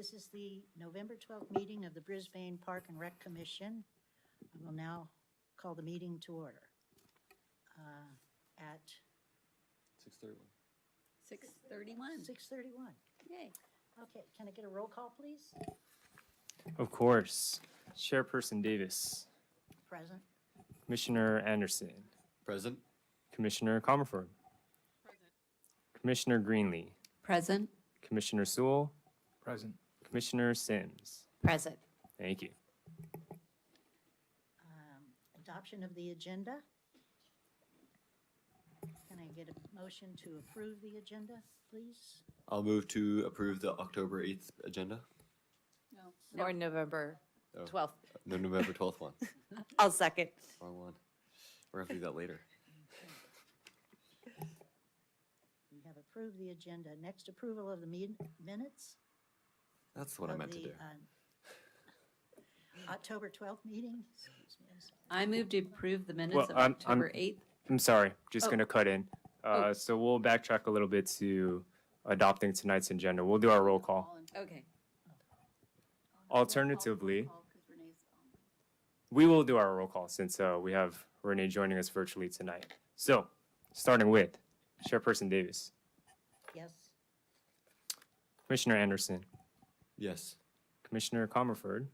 This is the November 12th meeting of the Brisbane Park and Rec Commission. I will now call the meeting to order at 6:31. 6:31. 6:31. Yay. Okay, can I get a roll call, please? Of course. Chairperson Davis, Present. Commissioner Anderson, Present. Commissioner Comerford, Commissioner Greenlee, Present. Commissioner Sewell, Present. Commissioner Sims. Present. Thank you. Adoption of the agenda. Can I get a motion to approve the agenda, please? I'll move to approve the October 8th agenda. No. Or November Oh, 12th. No, November 12th one. I'll second. Wrong one. We're going to have to do that later. We have approved the agenda. Next, approval of the minutes. That's what I of meant to the, do. October 12th meeting. Excuse me. I move to approve the minutes Well, of I'm- October 8th. I'm sorry, just Oh. going to cut in. So we'll backtrack a little bit to adopting tonight's agenda. We'll do our roll call. Okay. Alternatively, we will do our roll call since we have Renee joining us virtually tonight. So, starting with Chairperson Davis, Yes. Commissioner Anderson, Yes. Commissioner Comerford,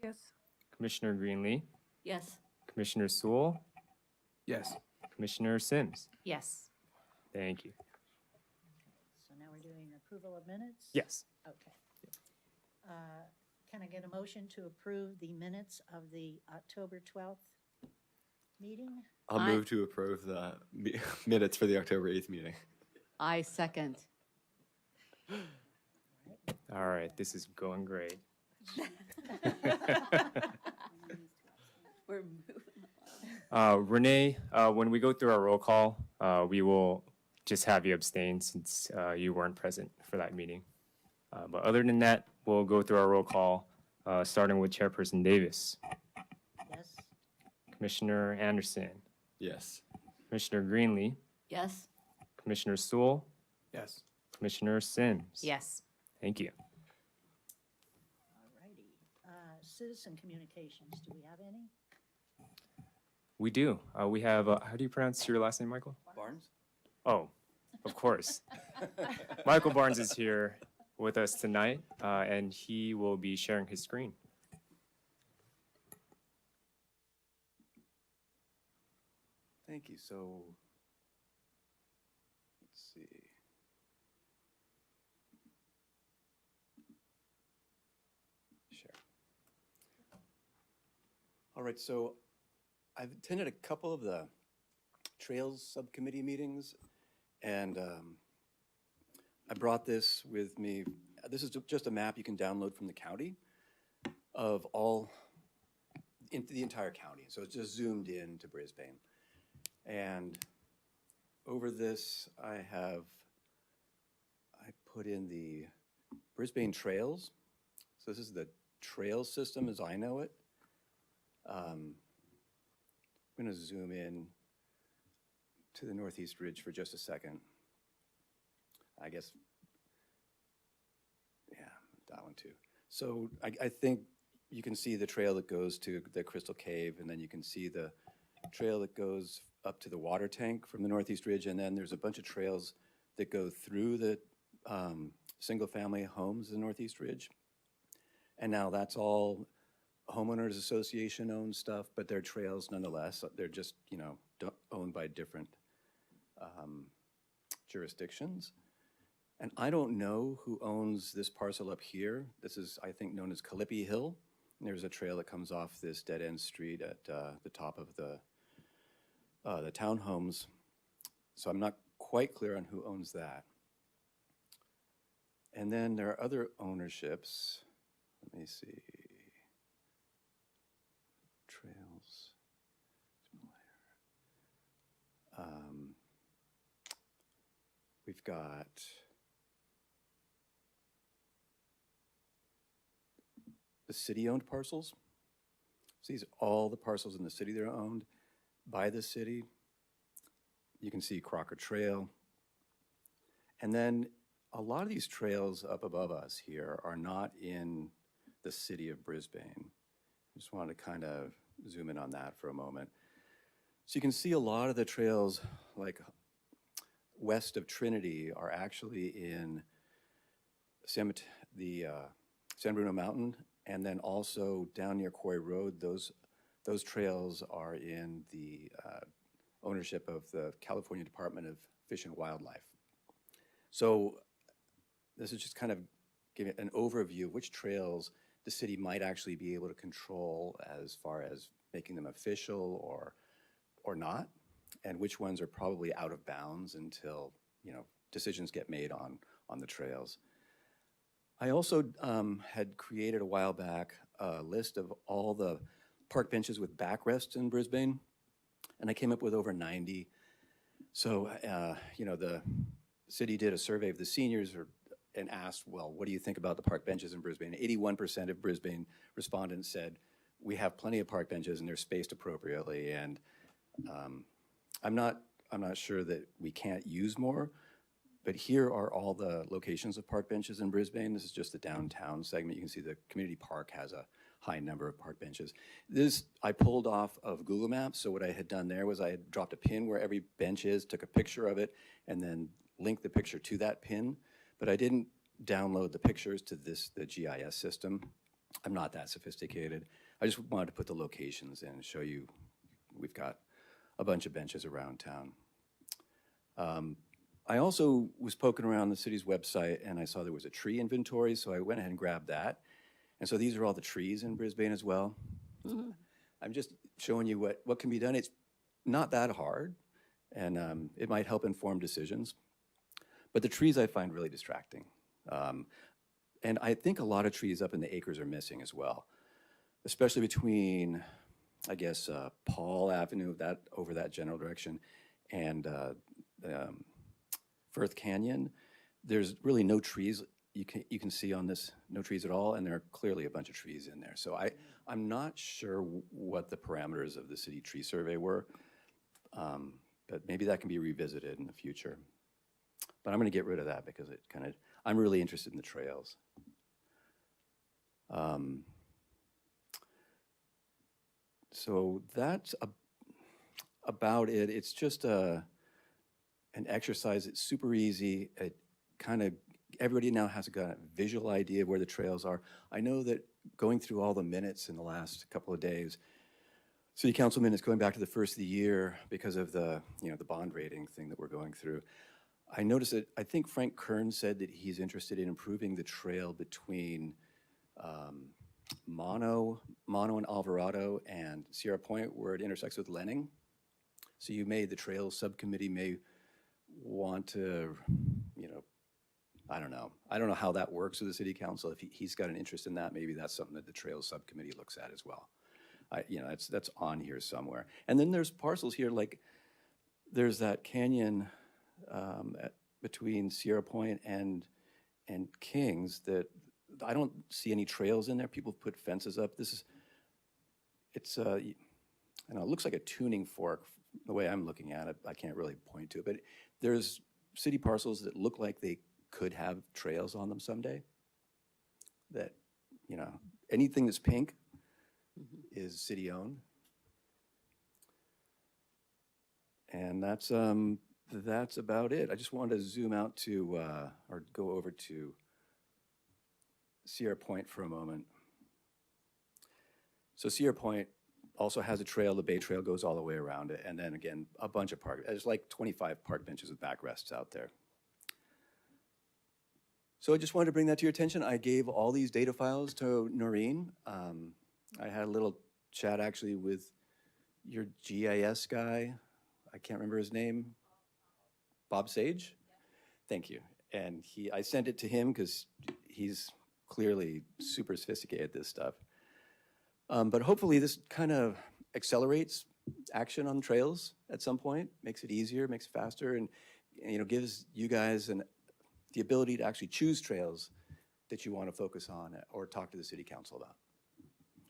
Yes. Commissioner Greenlee, Yes. Commissioner Sewell, Yes. Commissioner Sims. Yes. Thank you. So now we're doing approval of minutes? Yes. Okay. Can I get a motion to approve the minutes of the October 12th meeting? I'll I- move to approve the minutes for the October 8th meeting. I second. All right, this is going great. We're moving. Renee, when we go through our roll call, we will just have you abstain since you weren't present for that meeting. But other than that, we'll go through our roll call, starting with Chairperson Davis, Yes. Commissioner Anderson, Yes. Commissioner Greenlee, Yes. Commissioner Sewell, Yes. Commissioner Sims. Yes. Thank you. All righty. Citizen communications, do we have any? We do. We have, how do you pronounce your last name, Michael? Barnes? Oh, of course. Michael Barnes is here with us tonight, and he will be sharing his screen. Thank you. So, let's see. Share. All right, so I've attended a couple of the Trails Subcommittee meetings, and I brought this with me. This is just a map you can download from the county of all, into the entire county. So it's just zoomed in to Brisbane. And over this, I put in the Brisbane Trails. So this is the trail system as I know it. I'm going to zoom in to the Northeast Ridge for just a second. I guess, yeah, that one too. So I think you can see the trail that goes to the Crystal Cave, and then you can see the trail that goes up to the water tank from the Northeast Ridge, and then there's a bunch of trails that go through the single-family homes in the Northeast Ridge. And now that's all homeowners association owned stuff, but they're trails nonetheless. They're just, owned by different jurisdictions. And I don't know who owns this parcel up here. This is, I think, known as Calippi Hill. And there's a trail that comes off this dead-end street at the top of the townhomes. So I'm not quite clear on who owns that. And then there are other ownerships. Let me see. Trails. We've got the city-owned parcels. So these are all the parcels in the city that are owned by the city. You can see Crocker Trail. And then a lot of these trails up above us here are not in the city of Brisbane. Just wanted to kind of zoom in on that for a moment. So you can see a lot of the trails, like west of Trinity, are actually in San Bruno Mountain, and then also down near Quarry Road, those trails are in the ownership of the California Department of Fish and Wildlife. So this is just kind of giving an overview of which trails the city might actually be able to control as far as making them official or not, and which ones are probably out of bounds until, you know, decisions get made on the trails. I also had created a while back a list of all the park benches with backrests in Brisbane, and I came up with over 90. So, you know, the city did a survey of the seniors and asked, well, what do you think about the park benches in Brisbane? 81% of Brisbane respondents said, we have plenty of park benches and they're spaced appropriately. And I'm not sure that we can't use more, but here are all the locations of park benches in Brisbane. This is just the downtown segment. You can see the community park has a high number of park benches. This I pulled off of Google Maps. So what I had done there was I had dropped a pin where every bench is, took a picture of it, and then linked the picture to that pin. But I didn't download the pictures to the GIS system. I'm not that sophisticated. I just wanted to put the locations in and show you we've got a bunch of benches around town. I also was poking around the city's website and I saw there was a tree inventory, so I went ahead and grabbed that. And so these are all the trees in Brisbane as well. Mm-hmm. I'm just showing you what can be done. It's not that hard, and it might help inform decisions. But the trees I find really distracting. And I think a lot of trees up in the acres are missing as well, especially between, I guess, Paul Avenue, over that general direction, and Firth Canyon. There's really no trees you can see on this, no trees at all, and there are clearly a bunch of trees in there. So I'm not sure what the parameters of the city tree survey were, but maybe that can be revisited in the future. But I'm going to get rid of that because I'm really interested in the trails. So that's about it. It's just an exercise. It's super easy. It kind of, everybody now has a visual idea of where the trails are. I know that going through all the minutes in the last couple of days, city council minutes going back to the first of the year because of the bond rating thing that we're going through, I noticed that I think Frank Kern said that he's interested in improving the trail between Mono and Alvarado and Sierra Point where it intersects with Lenning. So the trail subcommittee may want to, I don't know how that works with the city council. If he's got an interest in that, maybe that's something that the trail subcommittee looks at as well. That's on here somewhere. And then there's parcels here, like there's that canyon between Sierra Point and Kings that I don't see any trails in there. People put fences up. It looks like a tuning fork the way I'm looking at it. I can't really point to it, but there's city parcels that look like they could have trails on them someday. That, anything that's pink is city owned. And that's about it. I just wanted to zoom out to, or go over to Sierra Point for a moment. So Sierra Point also has a trail. The Bay Trail goes all the way around it. And then again, a bunch of there's like 25 park benches with backrests out there. So I just wanted to bring that to your attention. I gave all these data files to Noreen. I had a little chat actually with your GIS guy. I can't remember his name. Bob Sage? Thank you. And I sent it to him because he's clearly super sophisticated at this stuff. But hopefully this kind of accelerates action on trails at some point, makes it easier, makes it faster, and gives you guys the ability to actually choose trails that you want to focus on or talk to the city council about.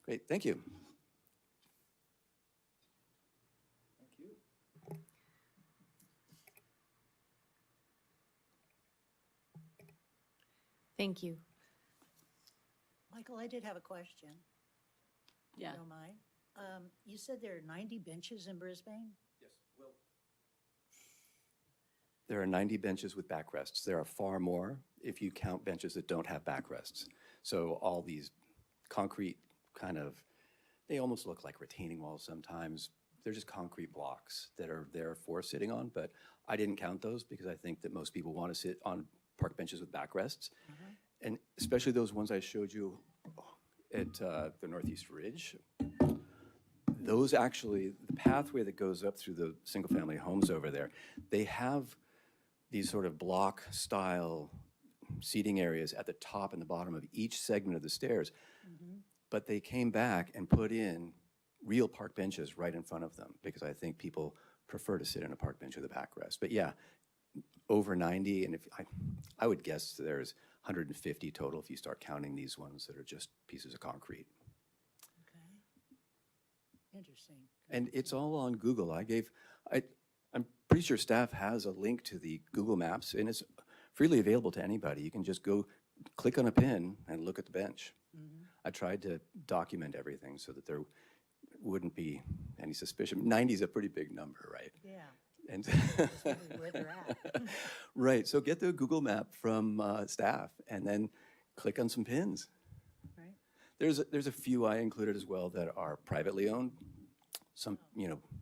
Great, thank you. Thank you. Michael, I did have a question. if Yeah. you don't mind. You said there are 90 benches in Brisbane? There are 90 benches with backrests. There are far more if you count benches that don't have backrests. So all these concrete kind of, they almost look like retaining walls sometimes. They're just concrete blocks that are there for sitting on, but I didn't count those because I think that most people want to sit on park benches with backrests. And especially those ones I showed you at the Northeast Ridge. Those actually, the pathway that goes up through the single-family homes over there, they have these sort of block-style seating areas at the top and the bottom of each segment of the stairs. But they came back and put in real park benches right in front of them because I think people prefer to sit in a park bench with a backrest. But yeah, over 90, and if I would guess there's 150 total if you start counting these ones that are just pieces of concrete. Okay. Interesting. And it's all on Google. I'm pretty sure staff has a link to the Google Maps, and it's freely available to anybody. You can just go click on a pin and look at the bench. I tried to document everything so that there wouldn't be any suspicion. 90 is a pretty big number, right? Yeah, And that's really where they're at. right, so get the Google map from staff and then click on some pins. Right. There's a few I included as well that are privately owned. Some,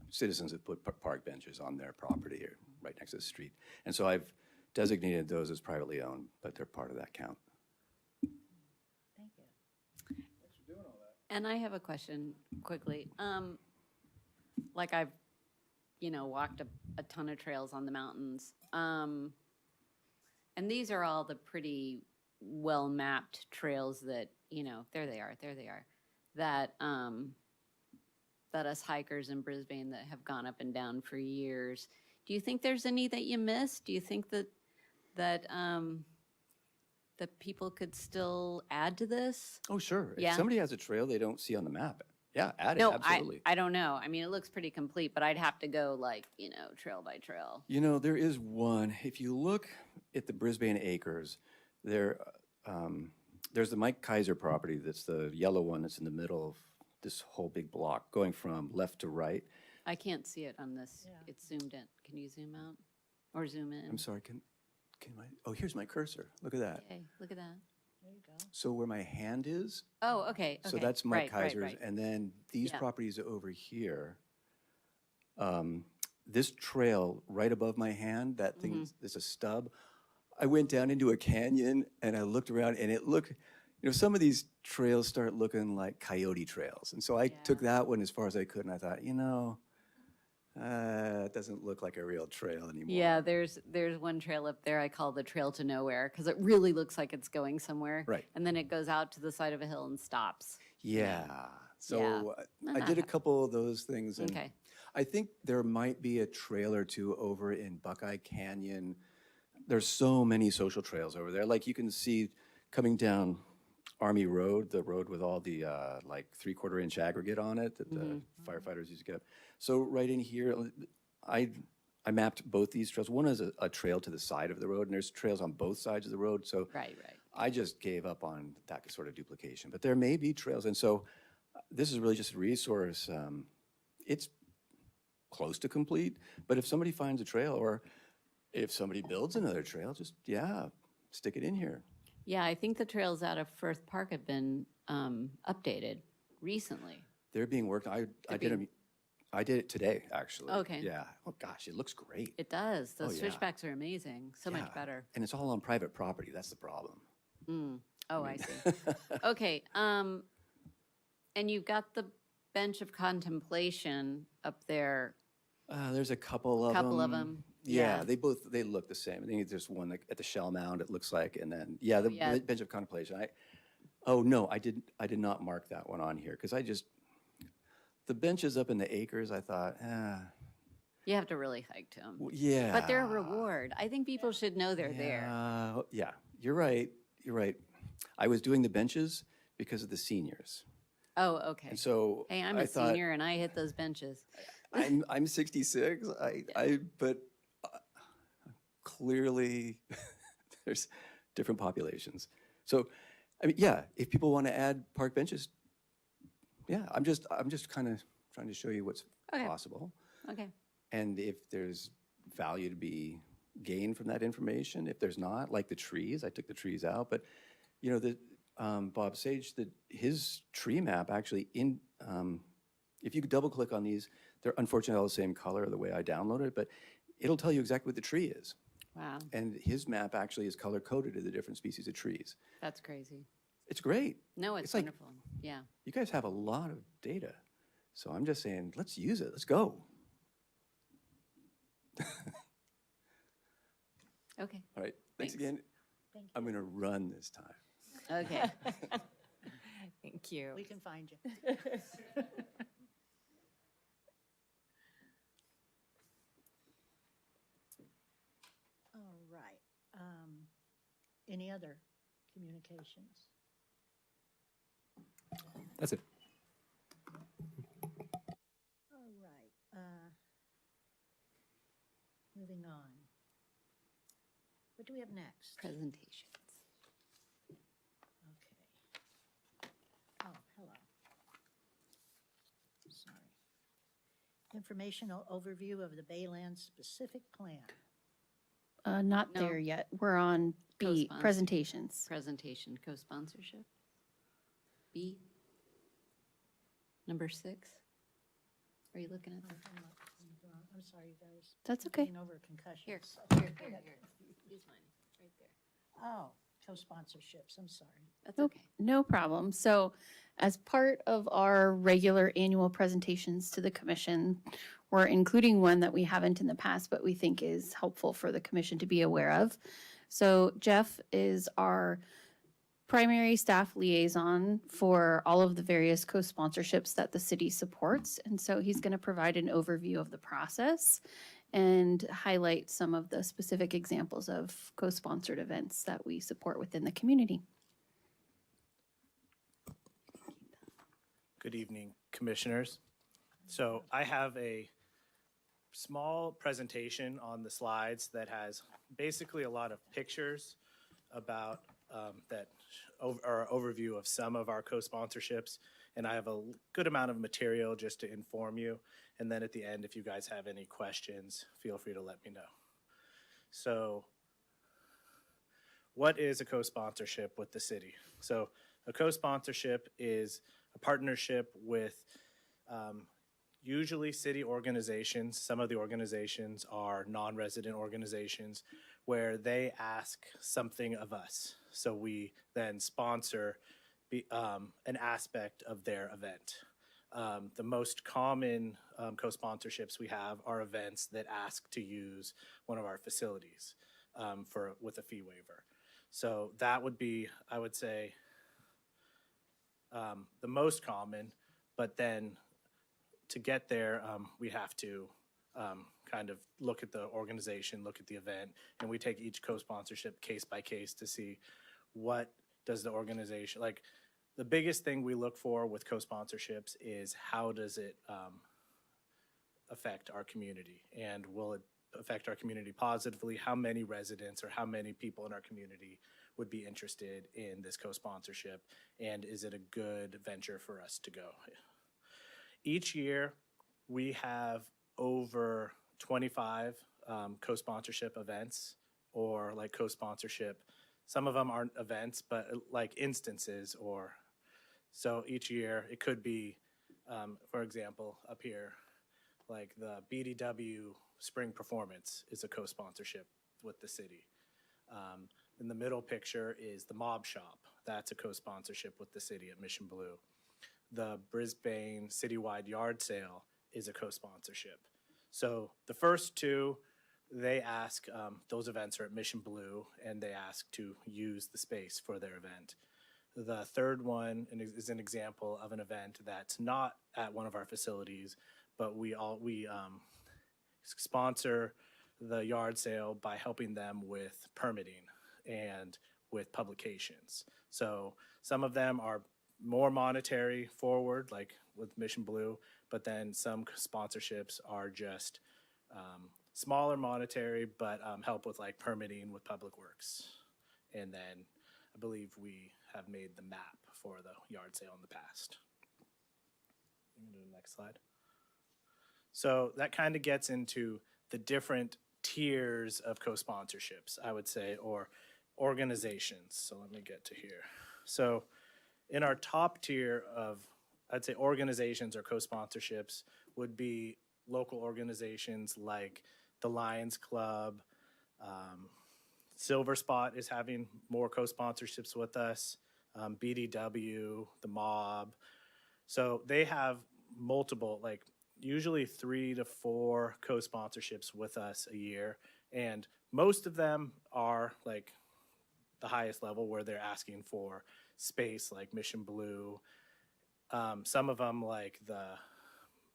citizens have put park benches on their property or right next to the street. And so I've designated those as privately owned, but they're part of that count. Thank you. And I have a question quickly. Like I've, walked a ton of trails on the mountains. And these are all the pretty well-mapped trails that, there they are, that, that us hikers in Brisbane that have gone up and down for years. Do you think there's any that you missed? Do you think that that people could still add to this? Oh, sure. Yeah. If somebody has a trail they don't see on the map, yeah, add it, No, absolutely. I don't know. I mean, it looks pretty complete, but I'd have to go trail by trail. There is one. If you look at the Brisbane Acres, there's the Mike Kaiser property that's the yellow one that's in the middle of this whole big block going from left to right. I can't see it on this. Yeah. It's zoomed in. Can you zoom out or zoom in? I'm sorry, can oh, here's my cursor. Look at that. Okay, look at that. There you go. So where my hand is, Oh, okay. so okay. that's Mike Right, Kaiser's. right. And then these Yeah. properties over here, this trail right above my hand, that thing, Mm-hmm. there's a stub. I went down into a canyon and I looked around and it looked, some of these trails start looking like coyote trails. And so I took that one as far as I could and I thought, it doesn't look like a real trail anymore. Yeah, there's one trail up there I call the trail to nowhere because it really looks like it's going somewhere. Right. And then it goes out to the side of a hill and stops. Yeah. So Yeah. I did a couple of those things. And Okay. I think there might be a trail or two over in Buckeye Canyon. There's so many social trails over there. Like you can see coming down Army Road, the road with all the like 3/4 inch aggregate on it that the firefighters used to get. So right in here, I mapped both these trails. One is a trail to the side of the road, and there's trails on both sides of the road. So Right. I just gave up on that sort of duplication. But there may be trails, and so this is really just a resource. It's close to complete, but if somebody finds a trail or if somebody builds another trail, just, stick it in here. Yeah, I think the trails out of Firth Park have been updated recently. They're being worked. I did it today, actually. Okay. Yeah. Oh, gosh, it looks great. It does. Those yeah. switchbacks are amazing. So Yeah. much better. And it's all on private property. That's the problem. Oh, I see. Okay. And you've got the bench of contemplation up there. There's a couple of them. Couple of 'em, Yeah, yeah. they look the same. I think there's one at the Shell Mound, it looks like, and then, the yeah. bench of contemplation. I did not mark that one on here, because the benches up in the acres, I thought, You have to really hike to them. yeah. But they're a reward. I think people should know they're there. Yeah, you're right. I was doing the benches because of the seniors. Oh, okay. And so Hey, I'm I a thought, senior and I hit those benches. I'm 66. But clearly there's different populations. So, I mean, yeah, if people want to add park benches, yeah, I'm just kind of trying to show you what's Okay. possible. Okay. And if there's value to be gained from that information, if there's not, like the trees, I took the trees out, but you know, Bob Sage, his tree map actually if you could double click on these, they're unfortunately all the same color the way I downloaded it, but it'll tell you exactly what the tree is. Wow. And his map actually is color coded to the different species of trees. That's crazy. It's great. No, it's like- wonderful. Yeah. You guys have a lot of data. So I'm just saying, let's use it. Let's go. Okay. All right. Thanks Thanks. again. Thank you. I'm going to run this time. Okay. Thank you. We can find you. All right. Any other communications? That's it. All right. Moving on. What do we have next? Presentations. Okay. Oh, hello. Sorry. Informational overview of the Baylands specific plan. Not No. there yet. We're on B, Co-sponsor. presentations. Presentation, co-sponsorship. B. Number 6. Are you looking at that? I'm sorry, you guys. That's I'm okay. getting over concussions. Here, so- here. Use mine, right there. Oh, co-sponsorships, I'm sorry. That's Nope, okay. no problem. So as part of our regular annual presentations to the commission, we're including one that we haven't in the past, but we think is helpful for the commission to be aware of. So Jeff is our primary staff liaison for all of the various co-sponsorships that the city supports. And so he's going to provide an overview of the process and highlight some of the specific examples of co-sponsored events that we support within the community. Good evening, commissioners. So I have a small presentation on the slides that has basically a lot of pictures about or overview of some of our co-sponsorships. And I have a good amount of material just to inform you. And then at the end, if you guys have any questions, feel free to let me know. So what is a co-sponsorship with the city? So a co-sponsorship is a partnership with usually city organizations. Some of the organizations are non-resident organizations where they ask something of us. So we then sponsor an aspect of their event. The most common co-sponsorships we have are events that ask to use one of our facilities with a fee waiver. So that would be, I would say, the most common, but then to get there, we have to kind of look at the organization, look at the event, and we take each co-sponsorship case by case to see what does the organization, like the biggest thing we look for with co-sponsorships is how does it affect our community, and will it affect our community positively? How many residents or how many people in our community would be interested in this co-sponsorship, and is it a good venture for us to go? Each year, we have over 25 co-sponsorship events, or like co-sponsorship. Some of them aren't events, but like instances, or so each year it could be, for example, up here, like the BDW Spring Performance is a co-sponsorship with the city. In the middle picture is the Mob Shop. That's a co-sponsorship with the city at Mission Blue. The Brisbane Citywide Yard Sale is a co-sponsorship. So the first two, they ask, those events are at Mission Blue, and they ask to use the space for their event. The third one is an example of an event that's not at one of our facilities, but we sponsor the yard sale by helping them with permitting and with publications. So some of them are more monetary forward, like with Mission Blue, but then some sponsorships are just smaller monetary, but help with like permitting with Public Works. And then I believe we have made the map for the yard sale in the past. You can do the next slide. So that kind of gets into the different tiers of co-sponsorships, I would say, or organizations. So let me get to here. So in our top tier of, I'd say, organizations or co-sponsorships would be local organizations like the Lions Club. Silver Spot is having more co-sponsorships with us. BDW, the Mob. So they have multiple, like usually 3 to 4 co-sponsorships with us a year. And most of them are like the highest level where they're asking for space, like Mission Blue. Some of them like the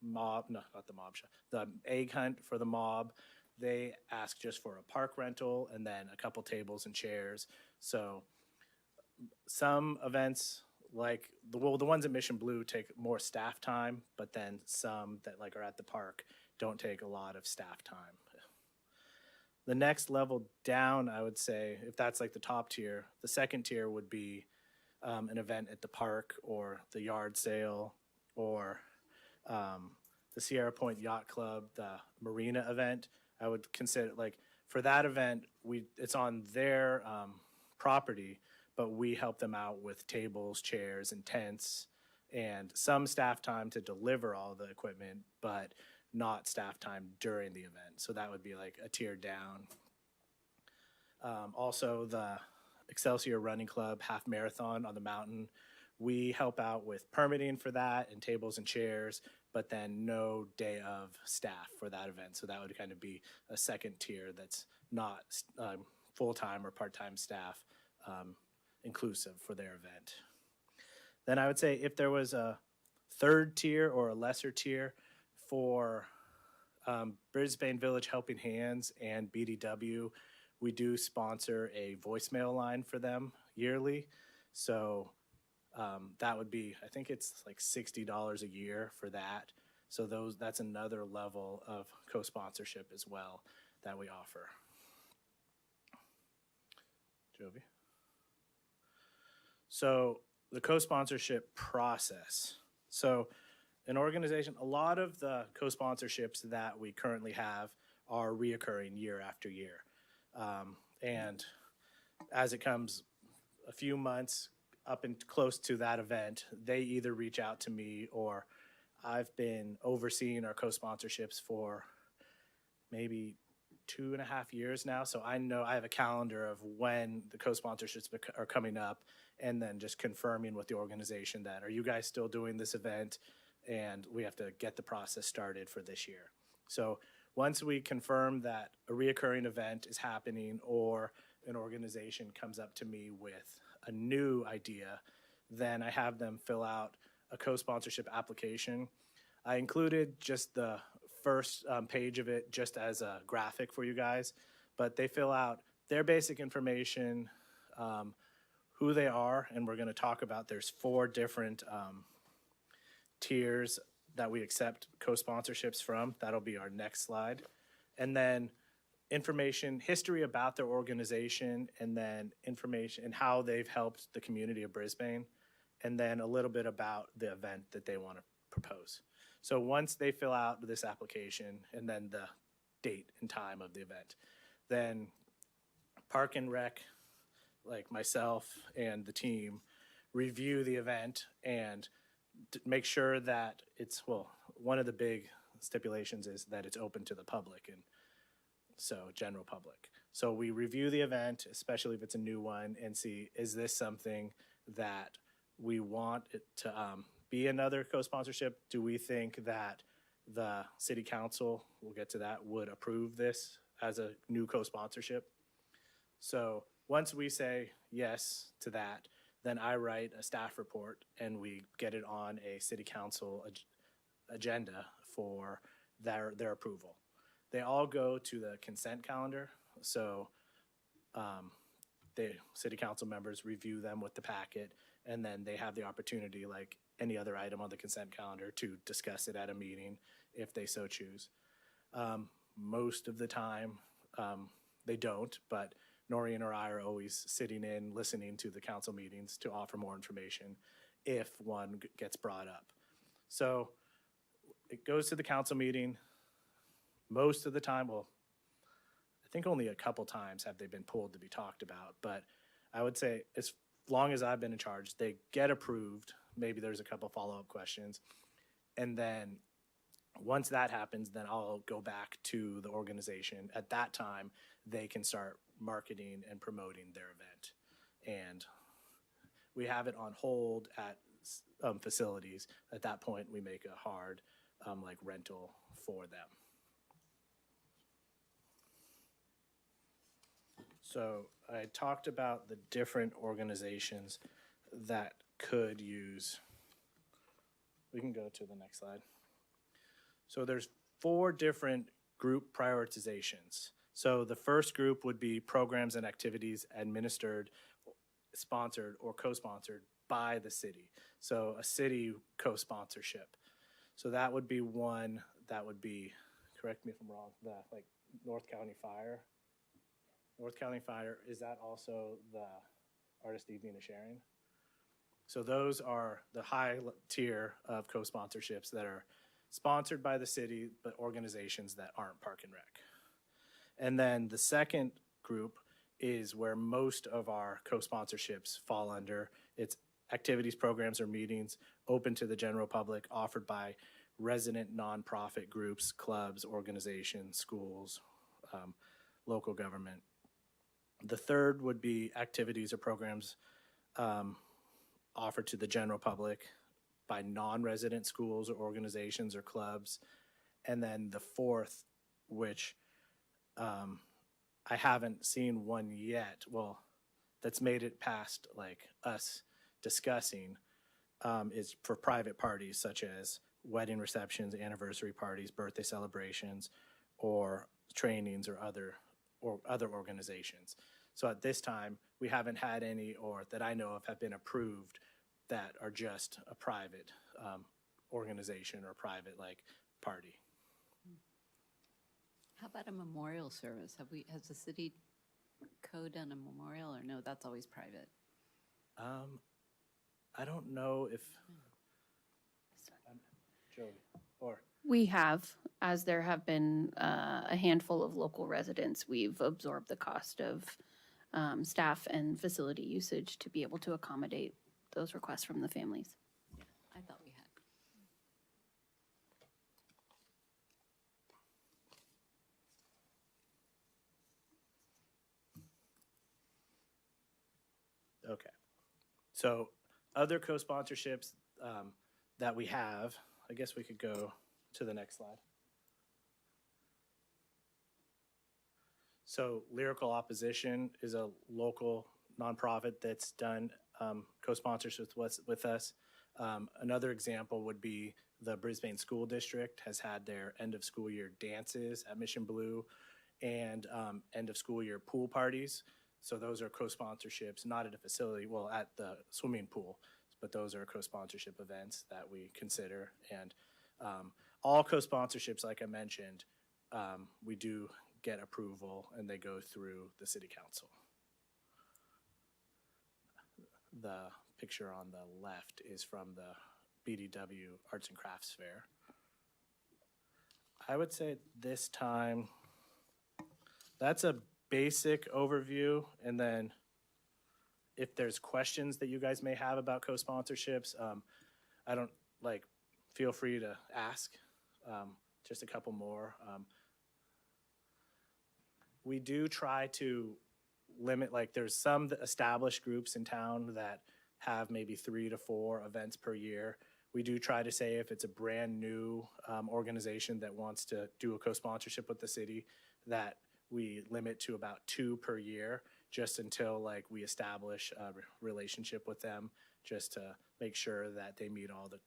Mob, no, not the Mob, the Egg Hunt for the Mob. They ask just for a park rental and then a couple tables and chairs. So some events like the ones at Mission Blue take more staff time, but then some that like are at the park don't take a lot of staff time. The next level down, I would say, if that's like the top tier, the second tier would be an event at the park or the yard sale or the Sierra Point Yacht Club, the marina event. I would consider, like, for that event, it's on their property, but we help them out with tables, chairs, and tents, and some staff time to deliver all the equipment, but not staff time during the event. So that would be like a tier down. Also, the Excelsior Running Club half marathon on the mountain, we help out with permitting for that and tables and chairs, but then no day of staff for that event. So that would kind of be a second tier that's not full-time or part-time staff inclusive for their event. Then I would say if there was a third tier or a lesser tier for Brisbane Village Helping Hands and BDW, we do sponsor a voicemail line for them yearly. So that would be, I think it's like $60 a year for that. So that's another level of co-sponsorship as well that we offer. Jovi? So the co-sponsorship process. So an organization, a lot of the co-sponsorships that we currently have are reoccurring year after year. And as it comes a few months up and close to that event, they either reach out to me or I've been overseeing our co-sponsorships for maybe 2.5 years now. So I know I have a calendar of when the co-sponsorships are coming up and then just confirming with the organization that, are you guys still doing this event? And we have to get the process started for this year. So once we confirm that a reoccurring event is happening or an organization comes up to me with a new idea, then I have them fill out a co-sponsorship application. I included just the first page of it just as a graphic for you guys, but they fill out their basic information, who they are, and we're going to talk about, there's 4 different tiers that we accept co-sponsorships from. That'll be our next slide. And then information, history about their organization, and then information and how they've helped the community of Brisbane, and then a little bit about the event that they want to propose. So once they fill out this application and then the date and time of the event, then Park and Rec, like myself and the team, review the event and make sure that it's, well, one of the big stipulations is that it's open to the public, and so general public. So we review the event, especially if it's a new one, and see, is this something that we want it to be another co-sponsorship? Do we think that the city council, we'll get to that, would approve this as a new co-sponsorship? So once we say yes to that, then I write a staff report and we get it on a city council agenda for their approval. They all go to the consent calendar. So the city council members review them with the packet, and then they have the opportunity, like any other item on the consent calendar, to discuss it at a meeting if they so choose. Most of the time they don't, but Noreen or I are always sitting in, listening to the council meetings to offer more information if one gets brought up. So it goes to the council meeting. Most of the time, well, I think only a couple times have they been pulled to be talked about, but I would say as long as I've been in charge, they get approved. Maybe there's a couple follow-up questions. And then once that happens, then I'll go back to the organization. At that time, they can start marketing and promoting their event. And we have it on hold at facilities. At that point, we make a hard like rental for them. So I talked about the different organizations that could use, we can go to the next slide. So there's 4 different group prioritizations. So the first group would be programs and activities administered, sponsored, or co-sponsored by the city. So a city co-sponsorship. So that would be one that would be, correct me if I'm wrong, the like North County Fire. North County Fire, is that also the Artist Evening of Sharing? So those are the high tier of co-sponsorships that are sponsored by the city, but organizations that aren't Park and Rec. And then the second group is where most of our co-sponsorships fall under. It's activities, programs, or meetings open to the general public, offered by resident nonprofit groups, clubs, organizations, schools, local government. The third would be activities or programs offered to the general public by non-resident schools or organizations or clubs. And then the fourth, which I haven't seen one yet, well, that's made it past like us discussing, is for private parties such as wedding receptions, anniversary parties, birthday celebrations, or trainings or other organizations. So at this time, we haven't had any, or that I know of have been approved, that are just a private organization or private like party. How about a memorial service? Has the city code done a memorial, or no, that's always private? I don't know if, Joey, or. We have, as there have been a handful of local residents, we've absorbed the cost of staff and facility usage to be able to accommodate those requests from the families. Yeah, I thought we had. Okay. So other co-sponsorships that we have, I guess we could go to the next slide. So Lyrical Opposition is a local nonprofit that's done co-sponsors with us. Another example would be the Brisbane School District has had their end of school year dances at Mission Blue and end of school year pool parties. So those are co-sponsorships, not at a facility, well, at the swimming pool, but those are co-sponsorship events that we consider. And all co-sponsorships, like I mentioned, we do get approval and they go through the city council. The picture on the left is from the BDW Arts and Crafts Fair. I would say this time, that's a basic overview, and then if there's questions that you guys may have about co-sponsorships, I don't like, feel free to ask. Just a couple more. We do try to limit, like there's some established groups in town that have maybe 3 to 4 events per year. We do try to say if it's a brand new organization that wants to do a co-sponsorship with the city, that we limit to about 2 per year, just until like we establish a relationship with them, just to make sure that they meet all the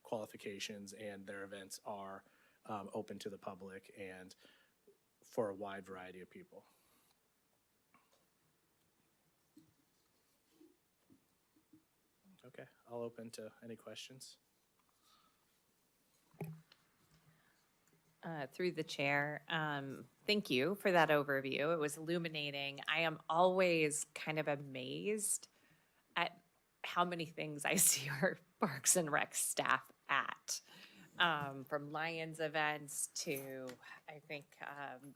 qualifications and their events are open to the public and for a wide variety of people. Okay, I'll open to any questions. Through the chair, Thank you for that overview. It was illuminating. I am always kind of amazed at how many things I see our Parks and Rec staff at. From Lions events to, I think,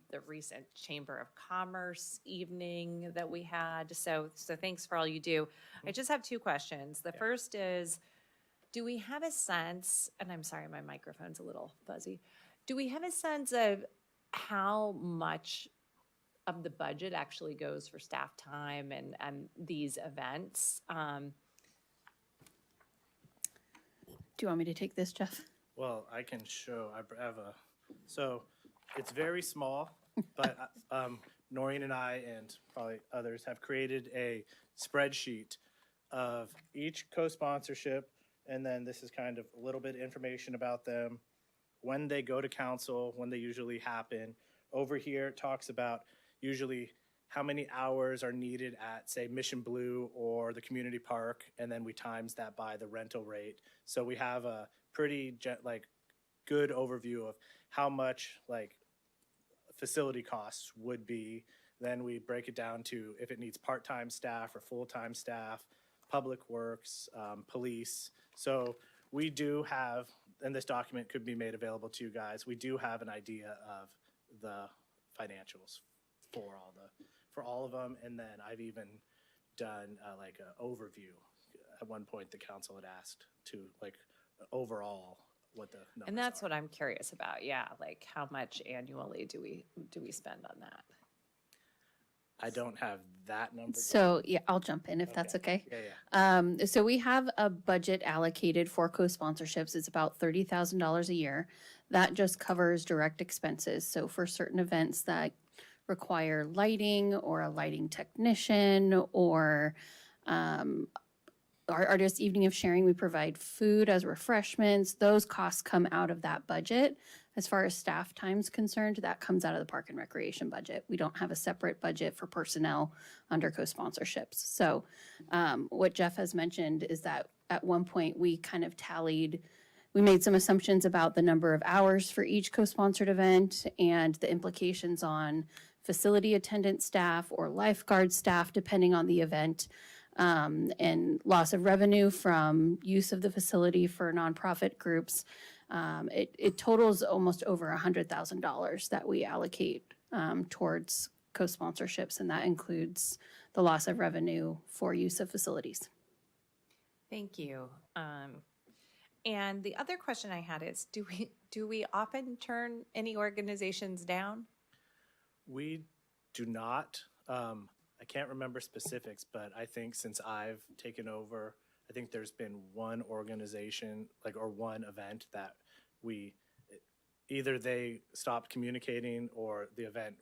the recent Chamber of Commerce evening that we had. So thanks for all you do. I just have two questions. The first is, do we have a sense, and I'm sorry, my microphone's a little fuzzy. Do we have a sense of how much of the budget actually goes for staff time and these events? Do you want me to take this, Jeff? Well, I can show, I have a, so it's very small, but Noreen and I and probably others have created a spreadsheet of each co-sponsorship, and then this is kind of a little bit of information about them, when they go to council, when they usually happen. Over here, it talks about usually how many hours are needed at, say, Mission Blue or the community park, and then we times that by the rental rate. So we have a pretty good overview of how much facility costs would be. Then we break it down to if it needs part-time staff or full-time staff, public works, police. So we do have, and this document could be made available to you guys, we do have an idea of the financials for all of them. And then I've even done an overview. At one point, the council had asked to overall what the numbers And that's are. what I'm curious about. Yeah, like how much annually do we spend on that? I don't have that number. So, yeah, I'll jump in if that's okay. Yeah. So we have a budget allocated for co-sponsorships. It's about $30,000 a year. That just covers direct expenses. So for certain events that require lighting or a lighting technician or our Artist Evening of Sharing, we provide food as refreshments. Those costs come out of that budget. As far as staff time's concerned, that comes out of the Park and Recreation budget. We don't have a separate budget for personnel under co-sponsorships. So what Jeff has mentioned is that at one point we kind of we made some assumptions about the number of hours for each co-sponsored event and the implications on facility attendant staff or lifeguard staff, depending on the event. And loss of revenue from use of the facility for nonprofit groups. It totals almost over $100,000 that we allocate towards co-sponsorships, and that includes the loss of revenue for use of facilities. Thank you. And the other question I had is, do we often turn any organizations down? We do not. I can't remember specifics, but I think since I've taken over, I think there's been one organization, or one event that either they stopped communicating or the event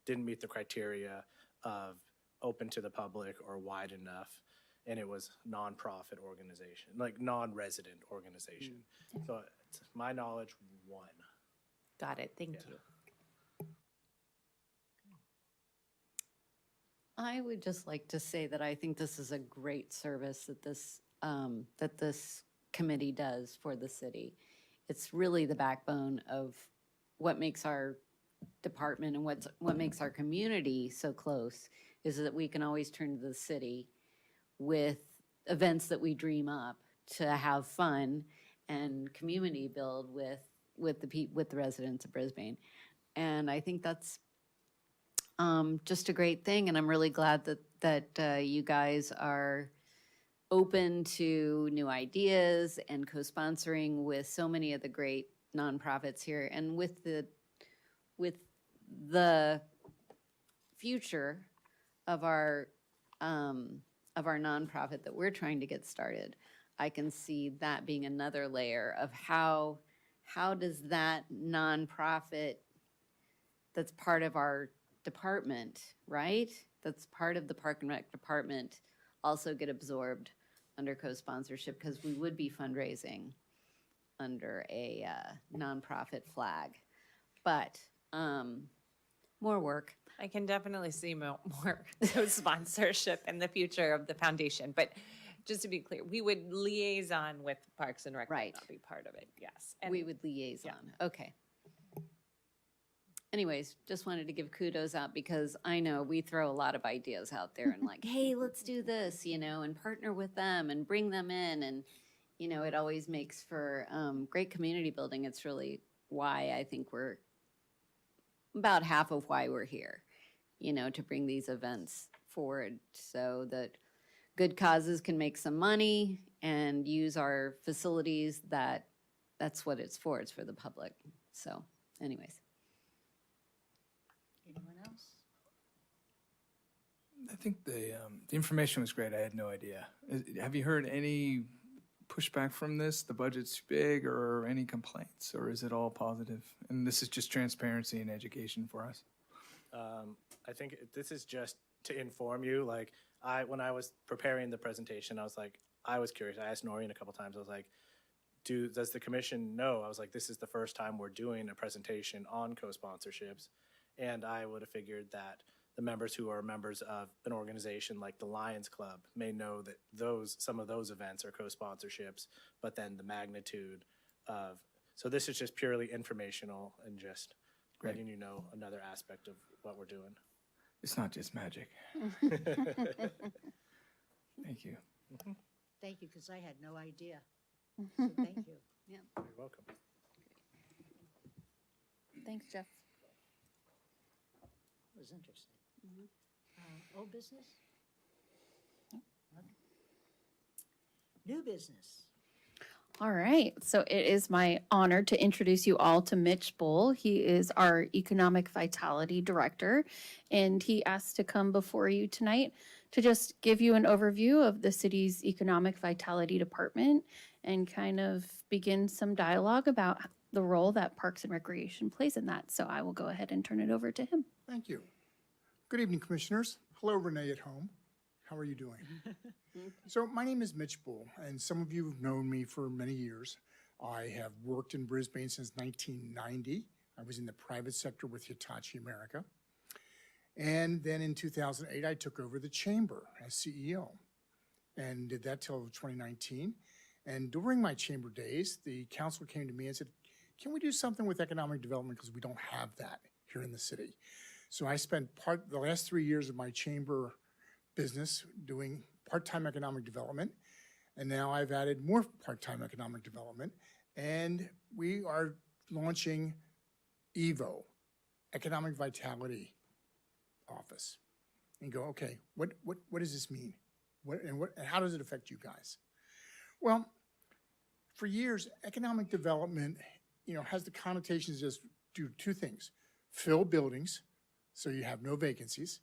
didn't meet the criteria of open to the public or wide enough. And it was nonprofit organization, non-resident organization. So to my knowledge, one. Got it. Thank you. I would just like to say that I think this is a great service that this committee does for the city. It's really the backbone of what makes our department and what makes our community so close, is that we can always turn to the city with events that we dream up to have fun and community build with the residents of Brisbane. And I think that's just a great thing, and I'm really glad that you guys are open to new ideas and co-sponsoring with so many of the great nonprofits here, and with the future of our nonprofit that we're trying to get started. I can see that being another layer of how does that nonprofit that's part of our department, right? That's part of the Park and Rec department also get absorbed under co-sponsorship, because we would be fundraising under a nonprofit flag. But more work. I can definitely see more sponsorship in the future of the foundation. But just to be clear, we would liaison with Parks and Rec, Right. not be part of it. Yes. And We would liaison. Okay. anyways, just wanted to give kudos out because I know we throw a lot of ideas out there and like, hey, let's do this, and partner with them and bring them in. And, it always makes for great community building. It's really why I think we're about half of why we're here, to bring these events forward so that good causes can make some money and use our facilities. That's what it's for. It's for the public. So anyways. Anyone else? I think the information was great. I had no idea. Have you heard any pushback from this? The budget's big, or any complaints, or is it all positive? And this is just transparency and education for us. I think this is just to inform you. Like, when I was preparing the presentation, I was curious. I asked Noreen a couple times. I was like, does the commission know? I was like, this is the first time we're doing a presentation on co-sponsorships. And I would have figured that the members who are members of an organization like the Lions Club may know that some of those events are co-sponsorships, but then the magnitude of, so this is just purely informational and just letting you know another aspect of what we're doing. It's not just magic. Thank you. Thank you, because I had no idea. So thank you. Yeah. You're welcome. Thanks, Jeff. It was interesting. Old business? Okay. New business. All right, so it is my honor to introduce you all to Mitch Bull. He is our Economic Vitality Director, and he asked to come before you tonight to just give you an overview of the city's Economic Vitality Department and kind of begin some dialogue about the role that Parks and Recreation plays in that. So I will go ahead and turn it over to him. Thank you. Good evening, Commissioners. Hello, Renee at home. How are you doing? So my name is Mitch Bull, and some of you have known me for many years. I have worked in Brisbane since 1990. I was in the private sector with Hitachi America. And then in 2008, I took over the chamber as CEO and did that till 2019. And during my chamber days, the council came to me and said, can we do something with economic development, because we don't have that here in the city. So I spent the last 3 years of my chamber business doing part-time economic development, and now I've added more part-time economic development, and we are launching EVO, Economic Vitality Office, and go, okay, what does this mean? And how does it affect you guys? Well, for years, economic development, has the connotations just do two things: fill buildings, so you have no vacancies;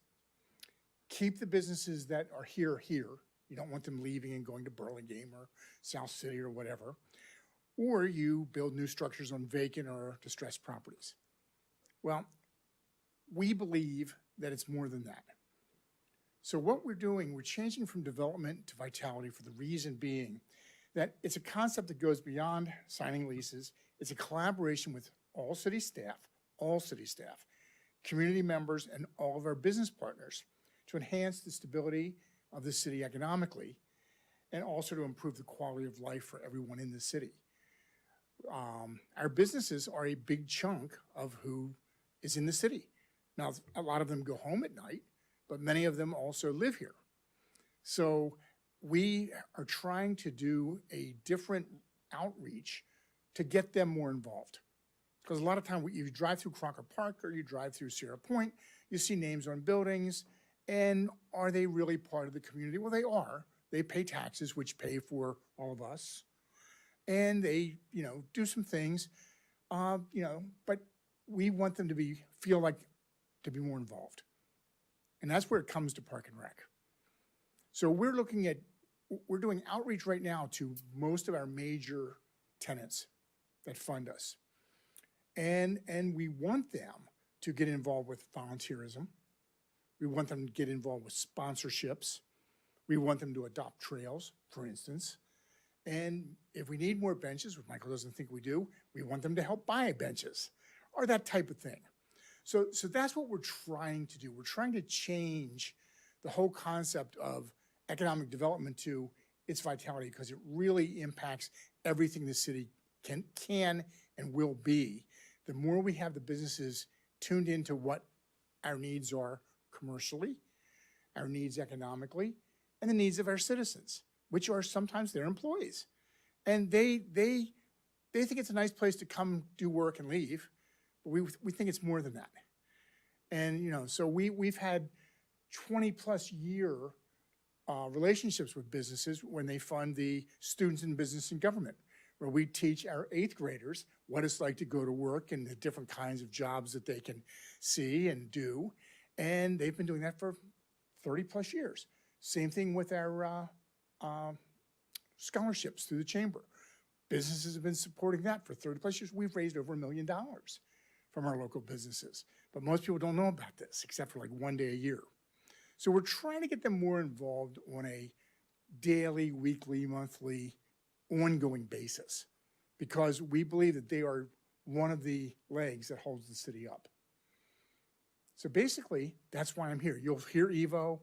keep the businesses that are here. You don't want them leaving and going to Burlingame or South City or whatever. Or you build new structures on vacant or distressed properties. Well, we believe that it's more than that. So what we're doing, we're changing from development to vitality, for the reason being that it's a concept that goes beyond signing leases. It's a collaboration with all city staff, community members, and all of our business partners to enhance the stability of the city economically, and also to improve the quality of life for everyone in the city. Our businesses are a big chunk of who is in the city. Now, a lot of them go home at night, but many of them also live here. So we are trying to do a different outreach to get them more involved. Because a lot of time, you drive through Crocker Park or you drive through Sierra Point, you see names on buildings, and are they really part of the community? Well, they are. They pay taxes, which pay for all of us. And they, do some things, but we want them to be more involved. And that's where it comes to Park and Rec. So we're doing outreach right now to most of our major tenants that fund us. And we want them to get involved with volunteerism. We want them to get involved with sponsorships. We want them to adopt trails, for instance. And if we need more benches, which Michael doesn't think we do, we want them to help buy benches, or that type of thing. So that's what we're trying to do. We're trying to change the whole concept of economic development to its vitality, because it really impacts everything the city can and will be. The more we have the businesses tuned into what our needs are commercially, our needs economically, and the needs of our citizens, which are sometimes their employees. And they think it's a nice place to come do work and leave, but we think it's more than that. And, you know, so we've had 20-plus year relationships with businesses when they fund the Students in Business and Government, where we teach our 8th graders what it's like to go to work and the different kinds of jobs that they can see and do. And they've been doing that for 30-plus years. Same thing with our scholarships through the Chamber. Businesses have been supporting that for 30-plus years. We've raised over $1 million from our local businesses. But most people don't know about this, except for like one day a year. So we're trying to get them more involved on a daily, weekly, monthly, ongoing basis, because we believe that they are one of the legs that holds the city up. So basically, that's why I'm here. You'll hear EVO.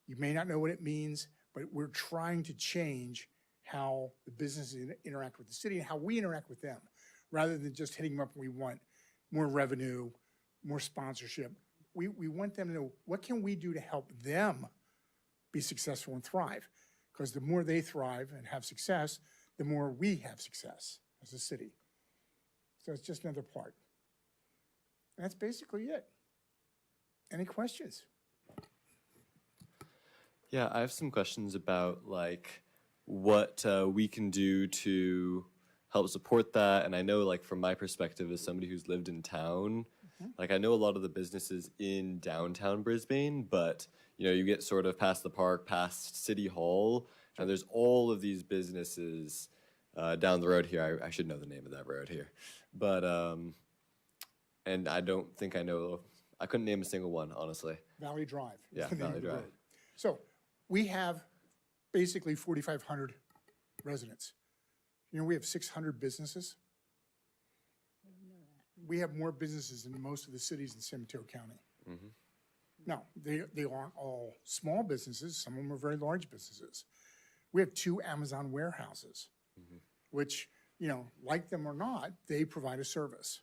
You may not know what it means, but we're trying to change how the businesses interact with the city and how we interact with them, rather than just hitting them up when we want more revenue, more sponsorship. We want them to know, what can we do to help them be successful and thrive? Because the more they thrive and have success, the more we have success as a city. So it's just another part. And that's basically it. Any questions? Yeah, I have some questions about like what we can do to help support that. And I know, like, from my perspective as somebody who's lived in town, like, I know a lot of the businesses in downtown Brisbane, but, you know, you get sort of past the park, past City Hall, and there's all of these businesses down the road here. I should know the name of that road here. But, and I don't think I couldn't name a single one, honestly. Valley Drive. is Yeah, the name Valley of the Drive. road. So we have basically 4,500 residents. You know, we have 600 businesses. We have more businesses than most of the cities in San Mateo County. Now, they aren't all small businesses. Some of them are very large businesses. We have 2 Amazon warehouses, which, you know, like them or not, they provide a service.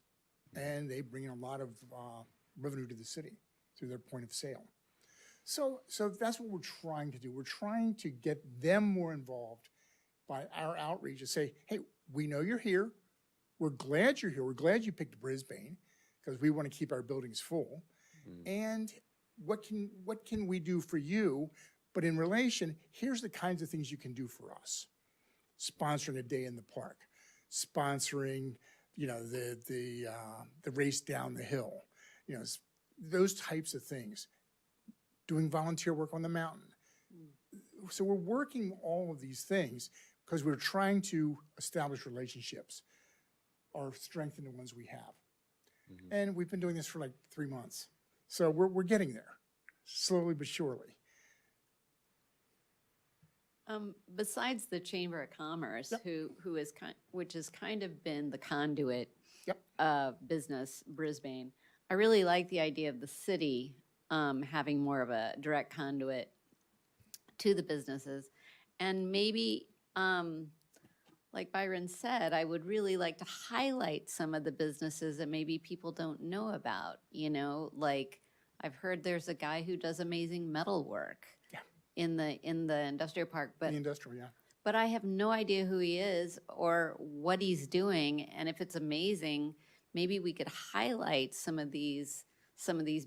And they bring in a lot of revenue to the city through their point of sale. So that's what we're trying to do. We're trying to get them more involved by our outreach and say, hey, we know you're here. We're glad you're here. We're glad you picked Brisbane, because we want to keep our buildings full. And what can we do for you? But in relation, here's the kinds of things you can do for us. Sponsoring a day in the park, sponsoring, you know, the race down the hill, you know, those types of things. Doing volunteer work on the mountain. So we're working all of these things because we're trying to establish relationships or strengthen the ones we have. And we've been doing this for like 3 months. So we're getting there, slowly but surely. Besides the Chamber of Commerce, who is which has kind of been the conduit of business, Brisbane, I really like the idea of the city having more of a direct conduit to the businesses. And maybe, like Byron said, I would really like to highlight some of the businesses that maybe people don't know about, you know, like I've heard there's a guy who does amazing metal work in the industrial park, but The industrial, yeah. but I have no idea who he is or what he's doing. And if it's amazing, maybe we could highlight some of these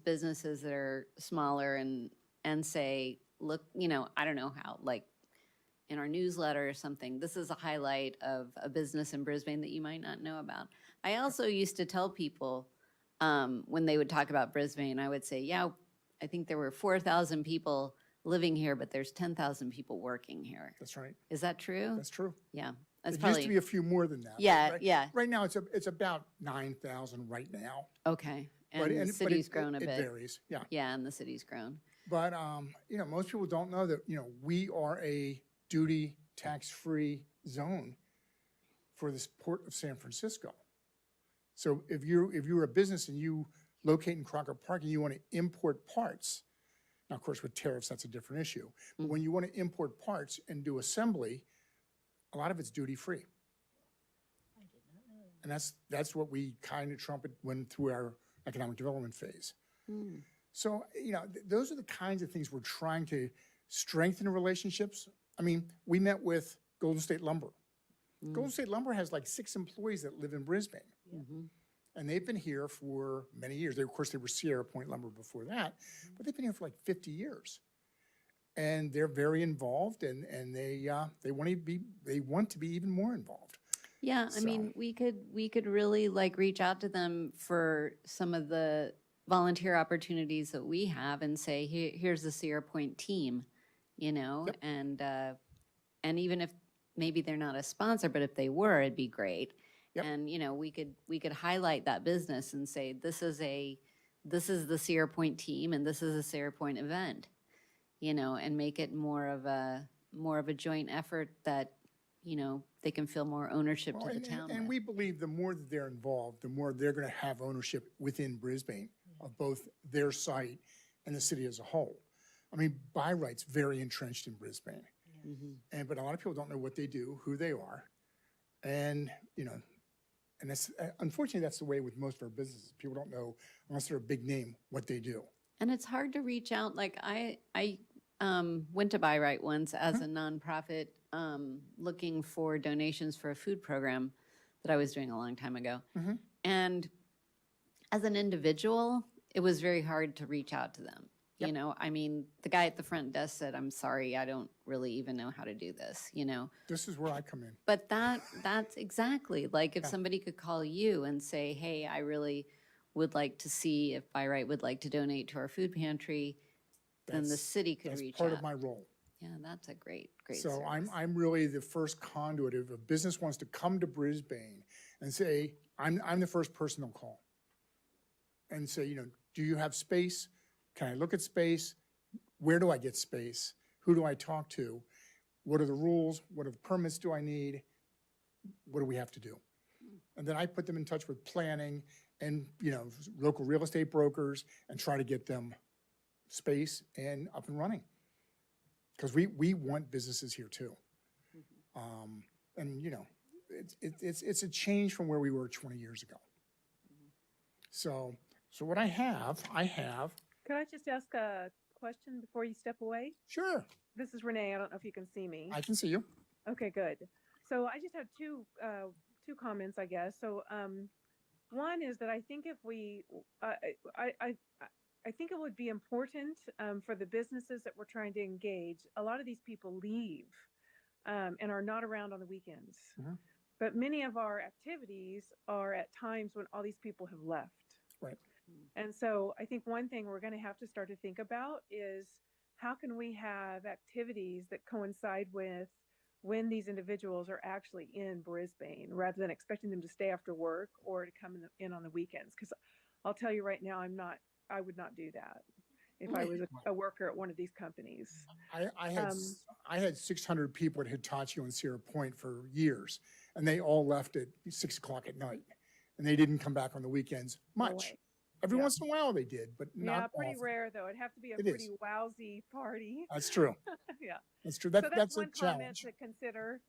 businesses that are smaller and say, look, you know, I don't know how, like in our newsletter or something, this is a highlight of a business in Brisbane that you might not know about. I also used to tell people when they would talk about Brisbane, I would say, yeah, I think there were 4,000 people living here, but there's 10,000 people working here. That's right. Is that true? That's true. Yeah. That's It probably, used to be a few more than that. Yeah, Right- yeah. Right now, it's about 9,000 right now. okay. But And the but city's grown a it bit. varies, yeah. Yeah, and the city's grown. But, you know, most people don't know that, you know, we are a duty tax-free zone for this Port of San Francisco. So if you're a business and you locate in Crocker Park and you want to import parts, now, of course, with tariffs, that's a different issue. But when you want to import parts and do assembly, a lot of it's duty-free. And that's what we kind of trumpet when through our economic development phase. So, those are the kinds of things we're trying to strengthen the relationships. I mean, we met with Golden State Lumber. Golden State Lumber has like 6 employees that live in Brisbane. And they've been here for many years. Of course, they were Sierra Point Lumber before that, but they've been here for like 50 years. And they're very involved, and they want to be even more involved. Yeah, I mean, we could really like reach out to them for some of the volunteer opportunities that we have and say, here's the Sierra Point team, and even if maybe they're not a sponsor, but if they were, it'd be great. Yep. And, we could highlight that business and say, this is the Sierra Point team and this is a Sierra Point event, and make it more of a joint effort that, they can feel more ownership to the town And with. we believe the more that they're involved, the more they're going to have ownership within Brisbane of both their site and the city as a whole. I mean, By Right's very entrenched in Brisbane. But a lot of people don't know what they do, who they are. And, and that's, unfortunately, that's the way with most of our businesses. People don't know, unless they're a big name, what they do. And it's hard to reach out. Like I went to Buy Right once as a nonprofit, looking for donations for a food program that I was doing a long time ago. And as an individual, it was very hard to reach out to them. I mean, the guy at the front desk said, "I'm sorry, I don't really even know how to do this." This is where I come in. But that's exactly like if somebody could call you and say, "Hey, I really would like to see if Buy Right would like to donate to our food pantry," then the city could That's reach part out. of my role. Yeah, that's a great So service. I'm really the first conduit. If a business wants to come to Brisbane and say, I'm the first person they'll call and say, do you have space? Can I look at space? Where do I get space? Who do I talk to? What are the rules? What are the permits do I need? What do we have to do? And then I put them in touch with planning and, local real estate brokers and try to get them space and up and running. Because we want businesses here too. And, it's a change from where we were 20 years ago. So what I have. Could I just ask a question before you step away? Sure, This is Renee. I don't know if you can see me. I can see you. Okay, good. So I just have two comments, I guess. So one is that I think if we, I think it would be important for the businesses that we're trying to engage. A lot of these people leave and are not around on the weekends. But many of our activities are at times when all these people have left. Right. And so I think one thing we're going to have to start to think about is how can we have activities that coincide with when these individuals are actually in Brisbane rather than expecting them to stay after work or to come in on the weekends. Because I'll tell you right now, I would not do that if I was a worker at one of these companies. I had 600 people at Hitachi on Sierra Point for years, and they all left at 6 o'clock at night, and they didn't come back on the weekends much. way. Every once in a while they did, but not Yeah, pretty often. rare though. It'd have to be a It pretty is. lousy party. That's true. Yeah. That's true. So That's a one comment challenge. to consider.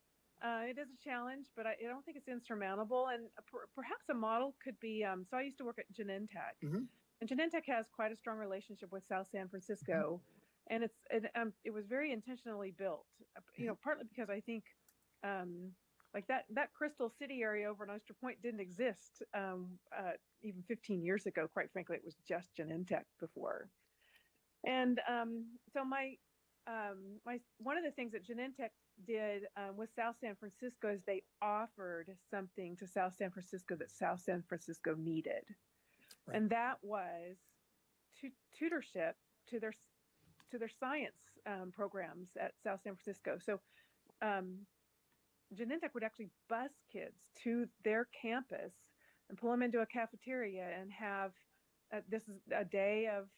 It is a challenge, but I don't think it's insurmountable. And perhaps a model could be, so I used to work at Genentech. And Genentech has quite a strong relationship with South San Francisco. And it was very intentionally built, partly because I think like that Crystal City area over in Oyster Point didn't exist even 15 years ago. Quite frankly, it was just Genentech before. And so my one of the things that Genentech did with South San Francisco is they offered something to South San Francisco that South San Francisco needed. Right. And that was tutorship to their science programs at South San Francisco. So Genentech would actually bus kids to their campus and pull them into a cafeteria and have this is a day of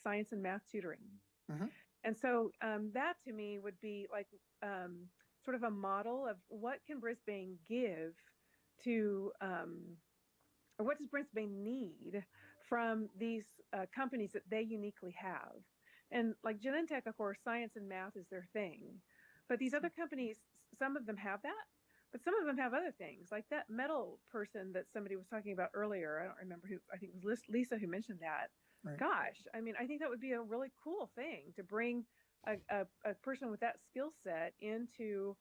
science and math tutoring. And so that to me would be like sort of a model of what can Brisbane give to or what does Brisbane need from these companies that they uniquely have. And like Genentech, of course, science and math is their thing. But these other companies, some of them have that, but some of them have other things, like that metal person that somebody was talking about earlier. I don't remember who. I think it was Lisa who mentioned that. Right. Gosh, I mean, I think that would be a really cool thing to bring a person with that skill set into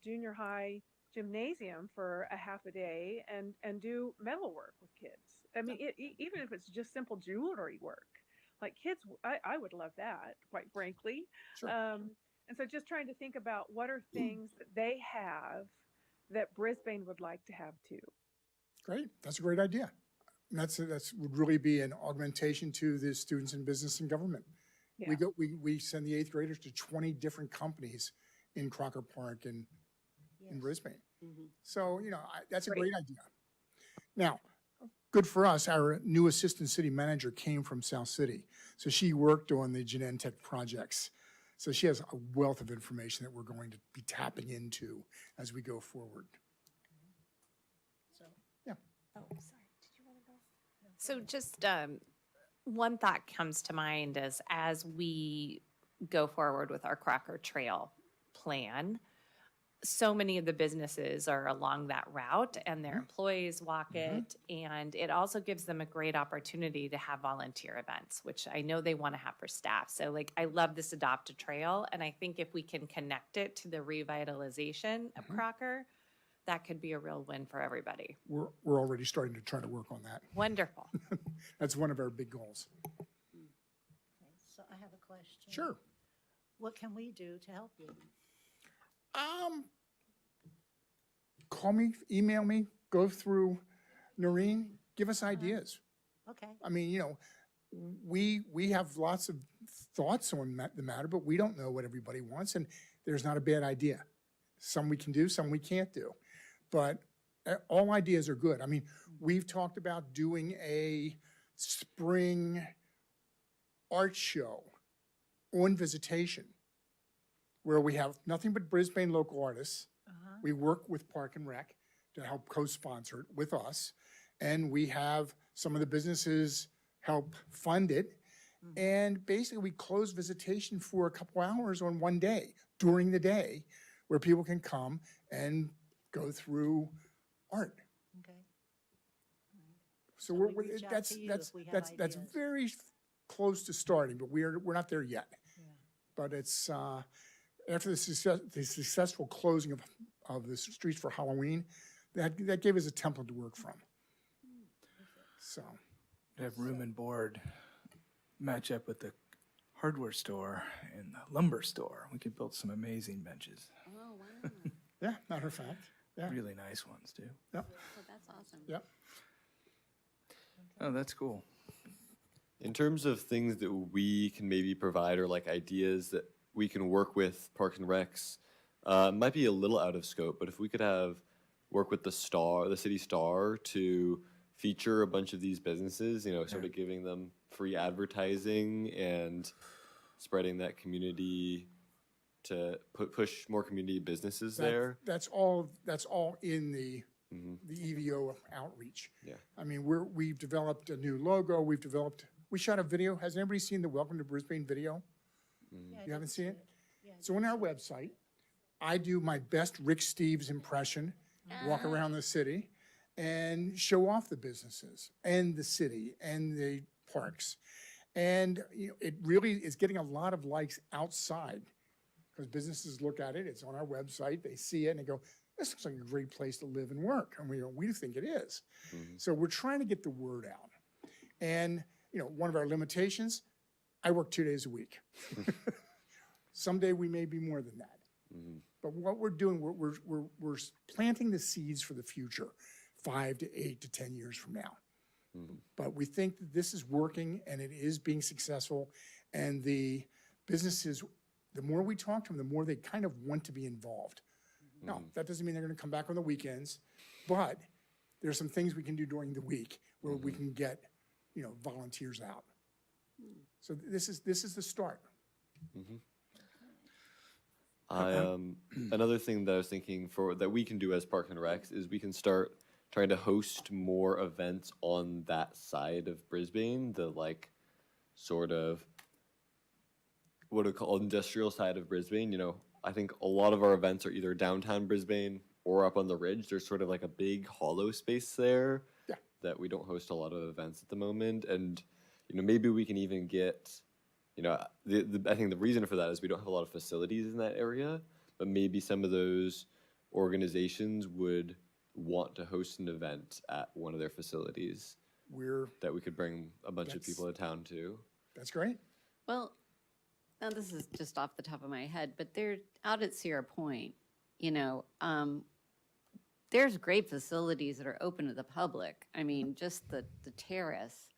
junior high gymnasium for a half a day and do metal work with kids. I mean, even if it's just simple jewelry work, like kids, I would love that, quite frankly. Sure. And so just trying to think about what are things that they have that Brisbane would like to have too. Great. That's a great idea. And that's would really be an augmentation to the students in business and government. Yeah. We send the 8th graders to 20 different companies in Crocker Park and in Brisbane. So, that's a great idea. Now, good for us, our new assistant city manager came from South City. So she worked on the Genentech projects. So she has a wealth of information that we're going to be tapping into as we go forward. So, Yeah. Oh, sorry. Did you want to go? So just one thought comes to mind is as we go forward with our Crocker Trail plan, so many of the businesses are along that route and their employees walk it. And it also gives them a great opportunity to have volunteer events, which I know they want to have for staff. So like, I love this Adopt a Trail. And I think if we can connect it to the revitalization of Crocker, that could be a real win for everybody. We're already starting to try to work on that. Wonderful. That's one of our big goals. okay, so I have a question. Sure. What can we do to help you? Call me, email me, go through Noreen, give us ideas. Okay. I mean, we have lots of thoughts on the matter, but we don't know what everybody wants, and there's not a bad idea. Some we can do, some we can't do. But all ideas are good. I mean, we've talked about doing a spring art show on visitation where we have nothing but Brisbane local artists. We work with Park and Rec to help co-sponsor it with us. And we have some of the businesses help fund it. And basically we close visitation for a couple hours on one day, during the day, where people can come and go through art. Okay. So we reach out to you if we have that's ideas. very close to starting, but we're not there yet. But it's after the successful closing of the streets for Halloween, that gave us a template to work from. So Have room and board match up with the hardware store and the lumber store. We could build some amazing benches. Oh, wow. yeah, matter of fact, yeah, Really nice ones too. yeah, So that's awesome. yeah. Oh, that's cool. In terms of things that we can maybe provide or like ideas that we can work with Parks and Recs, might be a little out of scope, but if we could work with the City Star to feature a bunch of these businesses, sort of giving them free advertising and spreading that community to push more community businesses there. That's all in the EVO outreach. Yeah. I mean, we've developed a new logo. We shot a video. Has anybody seen the Welcome to Brisbane video? Yeah, I You haven't did seen see it? Yeah, I So did on our see it. website, I do my best Rick Steves impression, walk around the city and show off the businesses and the city and the parks. And it really is getting a lot of likes outside because businesses look at it, it's on our website, they see it and they go, this looks like a great place to live and work. And we think it is. So we're trying to get the word out. And, one of our limitations, I work 2 days a week. Someday we may be more than that. But what we're doing, we're planting the seeds for the future, 5 to 8 to 10 years from now. But we think that this is working and it is being successful. And the businesses, the more we talk to them, the more they kind of want to be involved. No, that doesn't mean they're going to come back on the weekends, but there's some things we can do during the week where we can get, volunteers out. So this is the start. Another thing that I was thinking that we can do as Park and Recs is we can start trying to host more events on that side of Brisbane, the sort of what do we call industrial side of Brisbane. I think a lot of our events are either downtown Brisbane or up on the ridge, there's sort of like a big hollow space there Yeah. that we don't host a lot of events at the moment. And, maybe we can even get, I think the reason for that is we don't have a lot of facilities in that area, but maybe some of those organizations would want to host an event at one of their facilities that we could bring a bunch of people to town to. That's great. Well, now this is just off the top of my head, but they're out at Sierra Point, there's great facilities that are open to the public. I mean, just the terrace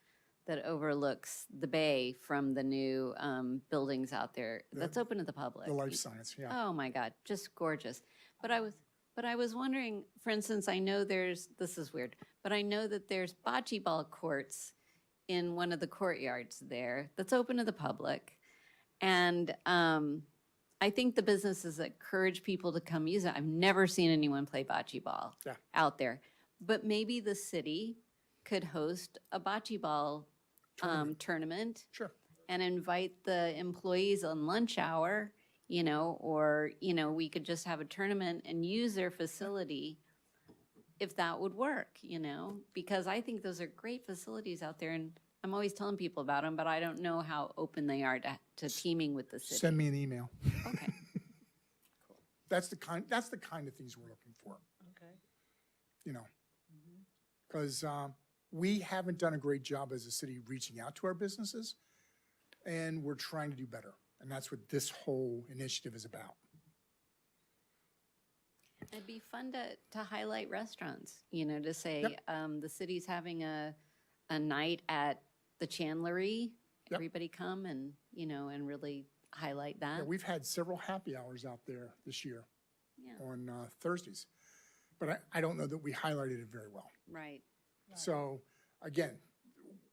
that overlooks the bay from the new buildings out there, that's open to the public. The life science, yeah. Oh my God, just gorgeous. But I was wondering, for instance, I know this is weird, but I know that there's bocce ball courts in one of the courtyards there that's open to the public. And I think the businesses that encourage people to come use it, I've never seen anyone play bocce ball out there. But maybe the city could host a bocce ball tournament. Sure. And invite the employees on lunch hour, or, we could just have a tournament and use their facility if that would work, because I think those are great facilities out there, and I'm always telling people about them, but I don't know how open they are to teaming with the city. Send me an email. Okay. That's the kind of things we're looking for. Okay. Because we haven't done a great job as a city reaching out to our businesses, and we're trying to do better. And that's what this whole initiative is about. It'd be fun to highlight restaurants, to say, the city's having a night at the Chandlery. Yep. Everybody come and, and really highlight that. Yeah, we've had several happy hours out there this year Yeah. on Thursdays, but I don't know that we highlighted it very well. Right. So again,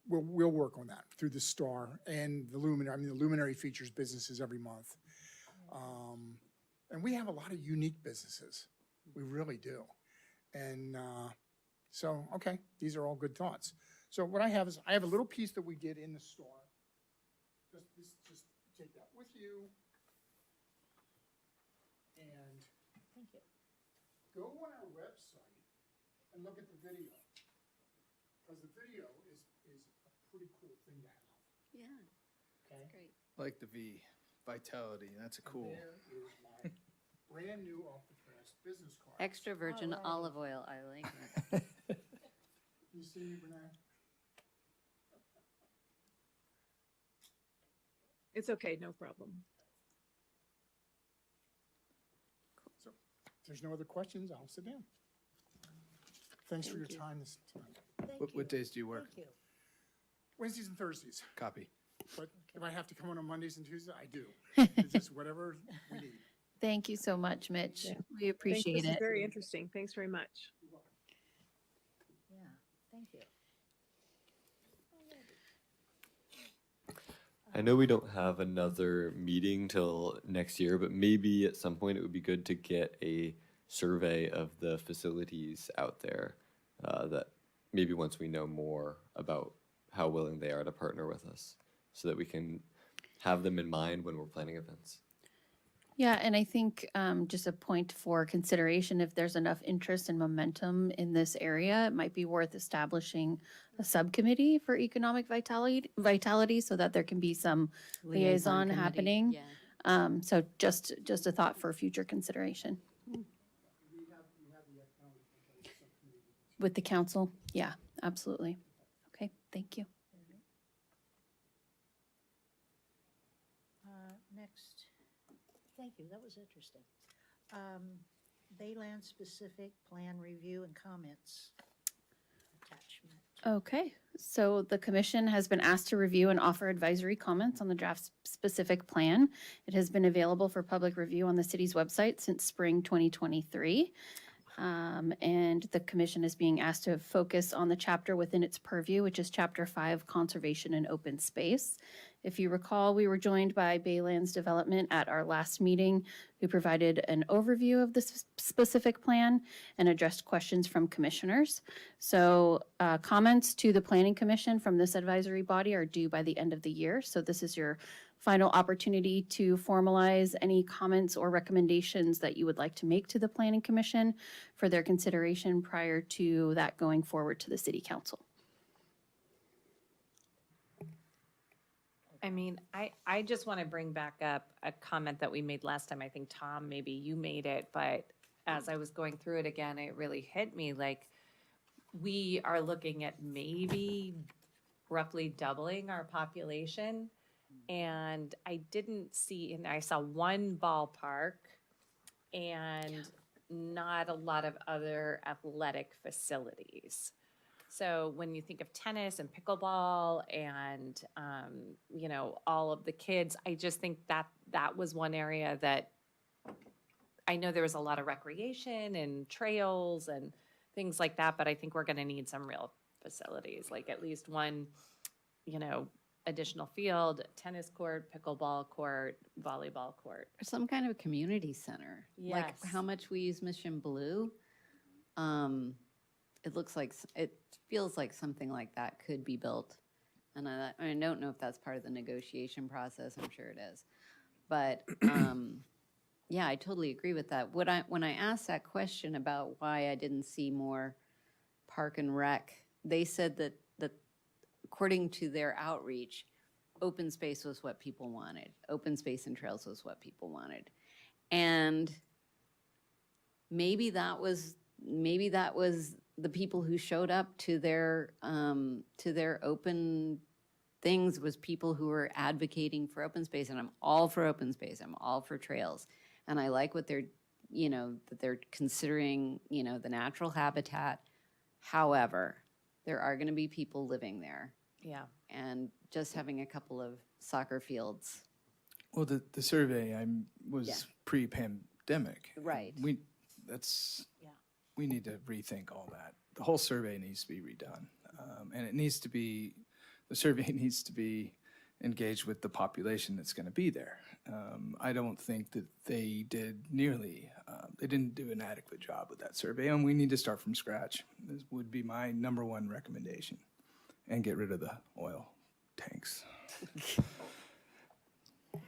we'll work on that through the STAR and the Luminary. I mean, the Luminary features businesses every month. And we have a lot of unique businesses. We really do. And okay, these are all good thoughts. So what I have is, I have a little piece that we did in the STAR. Just take that with you. And Thank you. go on our website and look at the video. Because the video is a pretty cool thing to have. Yeah, Okay? that's great. Like the V, Vitality, that's a cool. There is my brand new off the press business card. Extra virgin Alrighty. olive oil, I like it. You see me, Renee? It's okay, no problem. So if there's no other questions, I'll sit down. Thanks for your time this tonight. Thank you. What days do you work? Thank you. Wednesdays and Thursdays, Copy. but if I have to come on Mondays and Tuesdays, I do. It's just whatever we need. Thank you so much, Mitch. Yeah. We appreciate This is it. very interesting. Thanks very much. Yeah, thank you. I know we don't have another meeting till next year, but maybe at some point it would be good to get a survey of the facilities out there, that maybe once we know more about how willing they are to partner with us, so that we can have them in mind when we're planning events. Yeah, and I think just a point for consideration, if there's enough interest and momentum in this area, it might be worth establishing a subcommittee for economic vitality so that there can be some liaison committee, happening. Yeah. So just a thought for future consideration. With the council? Yeah, absolutely. Okay, thank you. Next, thank you, that was interesting. Baylands specific plan review and comments. Attachment. Okay, so the commission has been asked to review and offer advisory comments on the draft specific plan. It has been available for public review on the city's website since spring 2023. And the commission is being asked to focus on the chapter within its purview, which is Chapter 5, Conservation and Open Space. If you recall, we were joined by Baylands Development at our last meeting, who provided an overview of the specific plan and addressed questions from commissioners. So comments to the Planning Commission from this advisory body are due by the end of the year. So this is your final opportunity to formalize any comments or recommendations that you would like to make to the Planning Commission for their consideration prior to that going forward to the City Council. I mean, I just want to bring back up a comment that we made last time. I think, Tom, maybe you made it, but as I was going through it again, it really hit me, like, we are looking at maybe roughly doubling our population. And I didn't see, and I saw one ballpark and not a lot of other athletic facilities. So when you think of tennis and pickleball and, you know, all of the kids, I just think that that was one area that I know there was a lot of recreation and trails and things like that, but I think we're going to need some real facilities, like at least one, you know, additional field, tennis court, pickleball court, volleyball court. Or some kind of community center. Like Yes. how much we use Mission Blue. It looks like, it feels like something like that could be built. And I don't know if that's part of the negotiation process. I'm sure it is. But yeah, I totally agree with that. When I asked that question about why I didn't see more park and rec, they said that according to their outreach, open space was what people wanted. Open space and trails was what people wanted. And maybe that was the people who showed up to their open things was people who were advocating for open space. And I'm all for open space. I'm all for trails. And I like what they're, you know, that they're considering, you know, the natural habitat. However, there are going to be people living there. Yeah. And just having a couple of soccer fields. Well, the survey was Yeah. pre-pandemic. Right. We Yeah. need to rethink all that. The whole survey needs to be redone. And the survey needs to be engaged with the population that's going to be there. I don't think that they didn't do an adequate job with that survey, and we need to start from scratch. This would be my number one recommendation, and get rid of the oil tanks.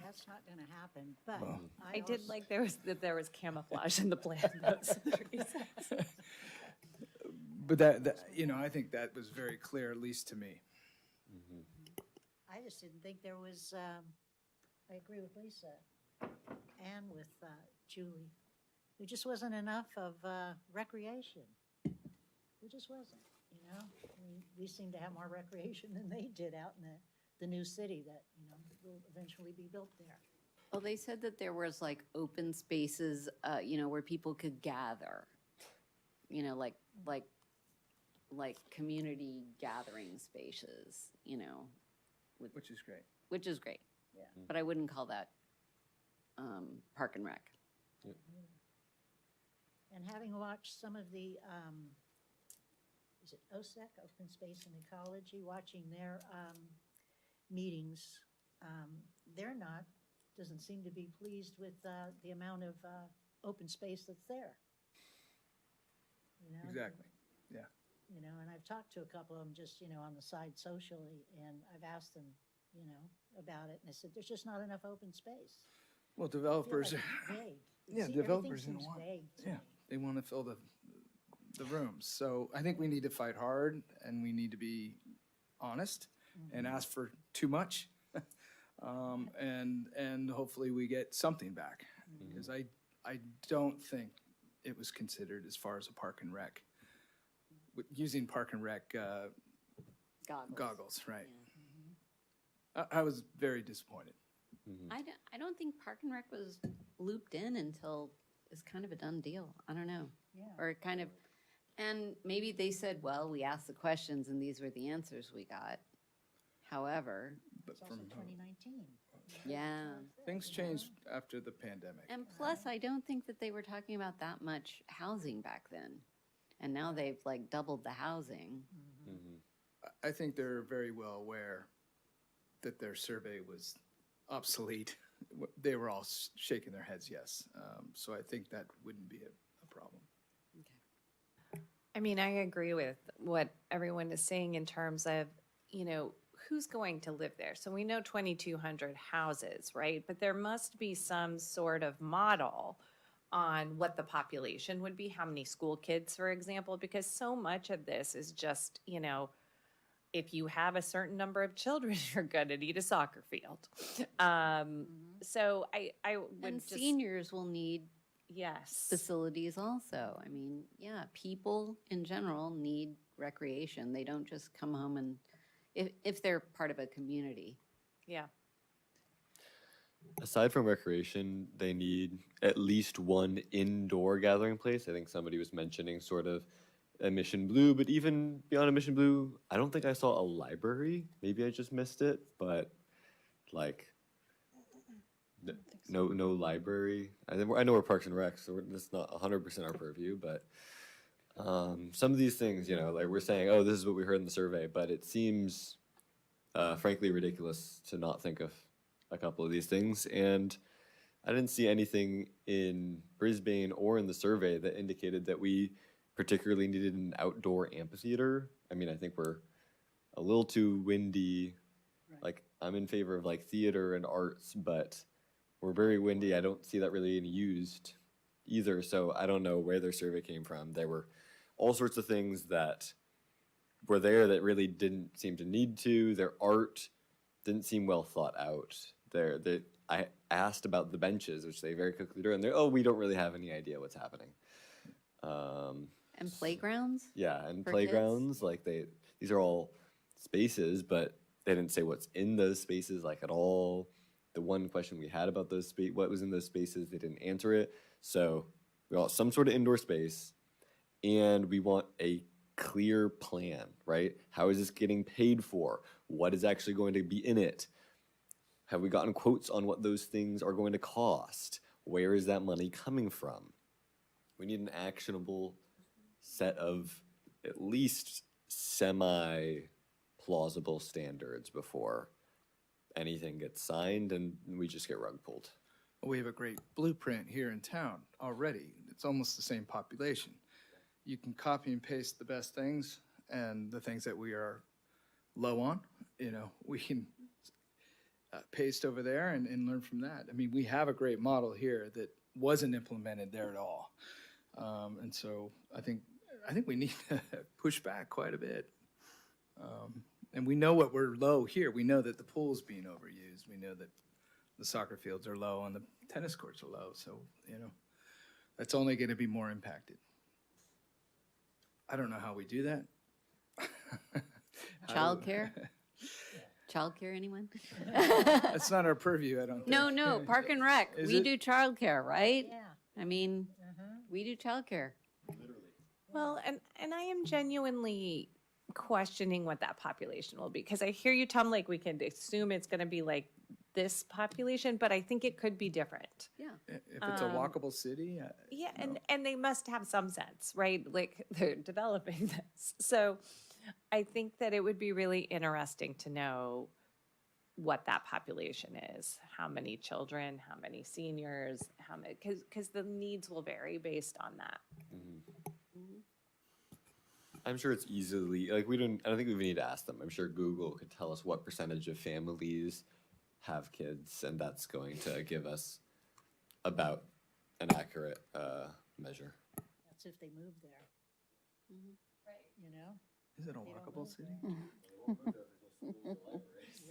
That's not going to happen, but I did also- like there was camouflage in the plan. Those 3 cents. But that, you know, I think that was very clear, at least to me. I just didn't think there was, I agree with Lisa and with Julie. There just wasn't enough of recreation. There just wasn't, you know? We seem to have more recreation than they did out in the new city that, you know, will eventually be built there. Well, they said that there was like open spaces, you know, where people could gather, you know, like community gathering spaces, you know. Which is great. Which is great. Yeah. But I wouldn't call that park and rec. And having watched some of the, is it OSEC, Open Space and Ecology, watching their meetings, doesn't seem to be pleased with the amount of open space that's there. You know? Exactly, yeah. You know, and I've talked to a couple of them just, you know, on the side socially, and I've asked them, you know, about it, and they said, there's just not enough open space. Well, I feel developers, like it's vague. yeah, See, developers everything don't seems want, vague to yeah, me. they want to fill the rooms. So I think we need to fight hard, and we need to be honest and ask for too much. And hopefully we get something back, because I don't think it was considered as far as a park and rec. Using park and rec goggles, right. I was very disappointed. I don't think park and rec was looped in until it's kind of a done deal. I don't know. Yeah. Or kind of, and maybe they said, well, we asked the questions and these were the answers we got. However, But It's also from 2019. yeah. things changed after the pandemic. And plus, I don't think that they were talking about that much housing back then. And now they've like doubled the housing. I think they're very well aware that their survey was obsolete. They were all shaking their heads, yes. So I think that wouldn't be a problem. I mean, I agree with what everyone is saying in terms of, you know, who's going to live there? So we know 2,200 houses, right? But there must be some sort of model on what the population would be, how many school kids, for example, because so much of this is just, if you have a certain number of children, you're going to need a soccer field. So I would And just, seniors will need yes. facilities also. I mean, yeah, people in general need recreation. They don't just come home and, if they're part of a community. Yeah. Aside from recreation, they need at least one indoor gathering place. I think somebody was mentioning sort of a Mission Blue, but even beyond a Mission Blue, I don't think I saw a library. Maybe I just missed it, but like no library. I know we're Parks and Rec, so that's not 100% our purview, but some of these things, like we're saying, oh, this is what we heard in the survey, but it seems frankly ridiculous to not think of a couple of these things. And I didn't see anything in Brisbane or in the survey that indicated that we particularly needed an outdoor amphitheater. I mean, I think we're a little too windy. Right. Like, I'm in favor of like theater and arts, but we're very windy. I don't see that really being used either. So I don't know where their survey came from. There were all sorts of things that were there that really didn't seem to need to. Their art didn't seem well thought out. I asked about the benches, which they very quickly do, and we don't really have any idea what's happening. And playgrounds? Yeah, and For playgrounds, like these are all spaces, but they didn't say what's in those spaces, like at all. The one question we had about those what was in those spaces, they didn't answer it. So we want some sort of indoor space, and we want a clear plan, right? How is this getting paid for? What is actually going to be in it? Have we gotten quotes on what those things are going to cost? Where is that money coming from? We need an actionable set of at least semi-plausible standards before anything gets signed and we just get rug pulled. We have a great blueprint here in town already. It's almost the same population. You can copy and paste the best things and the things that we are low on, we can paste over there and learn from that. I mean, we have a great model here that wasn't implemented there at all. And so I think we need to push back quite a bit. And we know what we're low here. We know that the pool's being overused. We know that the soccer fields are low and the tennis courts are low. So, that's only going to be more impacted. I don't know how we do that. Childcare? Childcare, anyone? That's not our purview, I don't think. No, Park and Rec. Is We it? do childcare, right? Yeah. I mean, we do childcare. Well, and I am genuinely questioning what that population will be, because I hear you, Tom, like we can assume it's going to be like this population, but I think it could be different. Yeah. If it's a walkable city, Yeah, and they must have some sense, right? Like they're developing this. So I think that it would be really interesting to know what that population is, how many children, how many seniors, how many, because the needs will vary based on that. I'm sure it's easily, like I don't think we even need to ask them. I'm sure Google could tell us what percentage of families have kids, and that's going to give us about an accurate measure. That's if they move there. Right. is it a walkable city?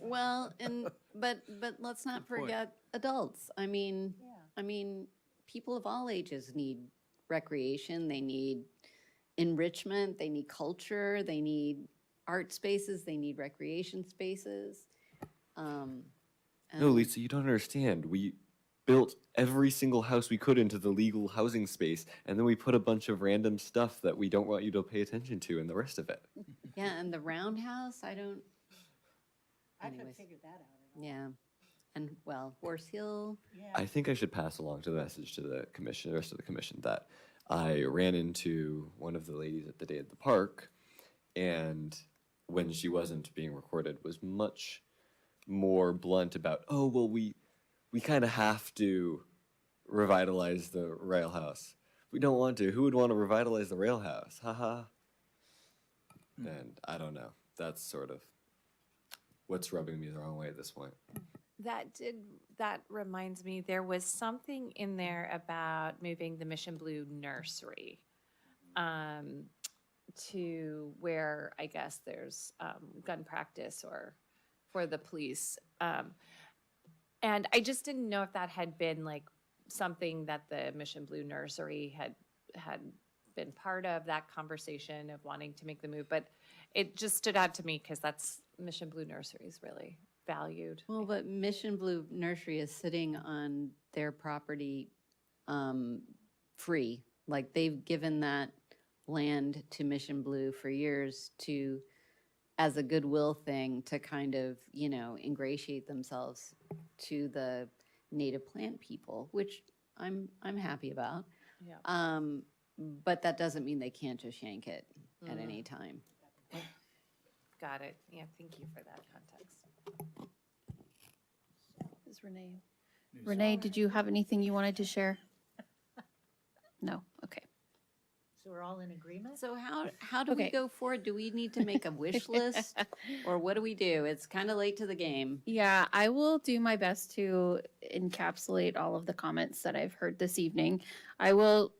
Well, but let's not Good point. forget adults. I mean, Yeah. People of all ages need recreation. They need enrichment. They need culture. They need art spaces. They need recreation spaces. No, Lisa, you don't understand. We built every single house we could into the legal housing space, and then we put a bunch of random stuff that we don't want you to pay attention to in the rest of it. Yeah, and the roundhouse, I couldn't Anyways. figure that out at all. yeah. And, Horse Hill. Yeah. I think I should pass along to the message to the commission, the rest of the commission, that I ran into one of the ladies at the day at the park, and when she wasn't being recorded, was much more blunt about, we kind of have to revitalize the rail house. We don't want to. Who would want to revitalize the rail house? Haha. And I don't know. That's sort of what's rubbing me the wrong way at this point. That reminds me, there was something in there about moving the Mission Blue nursery to where I guess there's gun practice or for the police. And I just didn't know if that had been like something that the Mission Blue nursery had been part of that conversation of wanting to make the move. But it just stood out to me because that's Mission Blue nursery is really valued. Well, but Mission Blue Nursery is sitting on their property free. Like they've given that land to Mission Blue for years to, as a goodwill thing, to kind of, you know, ingratiate themselves to the native plant people, which I'm happy about. Yeah. But that doesn't mean they can't just yank it at any time. Got it. Yeah, thank you for that context. Is Renee? Renee, did you have anything you wanted to share? No, okay. So we're all in agreement? So how do we Okay. go forward? Do we need to make a wish list? Or what do we do? It's kind of late to the game. Yeah, I will do my best to encapsulate all of the comments that I've heard this evening. I will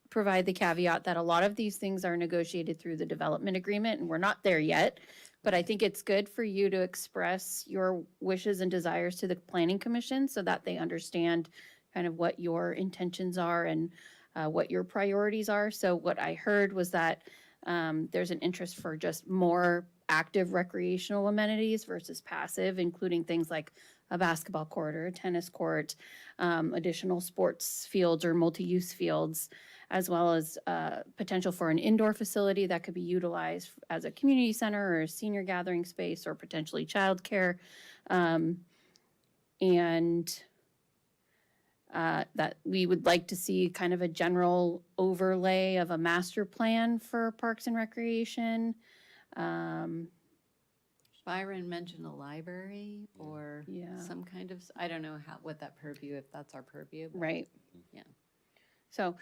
provide the caveat that a lot of these things are negotiated through the development agreement, and we're not there yet. But I think it's good for you to express your wishes and desires to the Planning Commission so that they understand kind of what your intentions are and what your priorities are. So what I heard was that there's an interest for just more active recreational amenities versus passive, including things like a basketball court or a tennis court, additional sports fields or multi-use fields, as well as potential for an indoor facility that could be utilized as a community center or a senior gathering space or potentially childcare. That we would like to see kind of a general overlay of a master plan for parks and recreation. Byron mentioned a library or Yeah. some kind of, I don't know what that purview, if that's our purview. but- Right. Yeah. So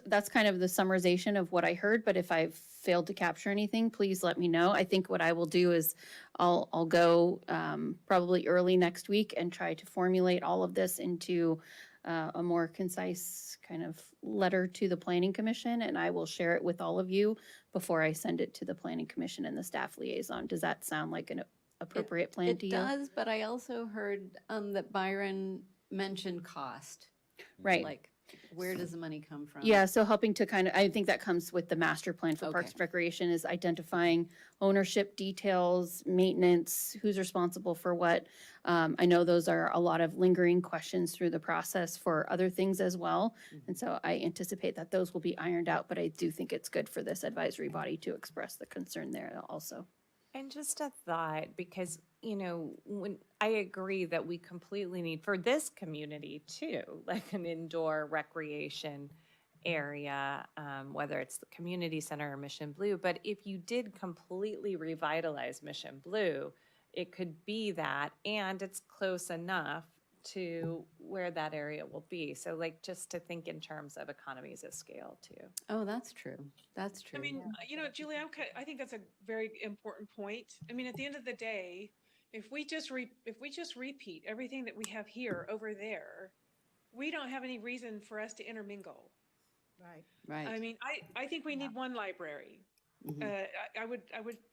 that's kind of the summarization of what I heard, but if I've failed to capture anything, please let me know. I think what I will do is I'll go probably early next week and try to formulate all of this into a more concise kind of letter to the Planning Commission, and I will share it with all of you before I send it to the Planning Commission and the staff liaison. Does that sound like an appropriate plan to It you? does, but I also heard that Byron mentioned cost. Right. Like, where does the money come from? Yeah, so helping to kind of, I think that comes with the master plan for Parks Okay. and Recreation is identifying ownership details, maintenance, who's responsible for what. I know those are a lot of lingering questions through the process for other things as well. And so I anticipate that those will be ironed out, but I do think it's good for this advisory body to express the concern there also. And just a thought, because, you know, when I agree that we completely need for this community too, like an indoor recreation area, whether it's the community center or Mission Blue. But if you did completely revitalize Mission Blue, it could be that, and it's close enough to where that area will be. So like just to think in terms of economies of scale too. Oh, that's true. That's true. I mean, you know, Julie, I think that's a very important point. I mean, at the end of the day, if we just repeat everything that we have here over there, we don't have any reason for us to intermingle. Right. Right. I mean, I think we need one library. I would,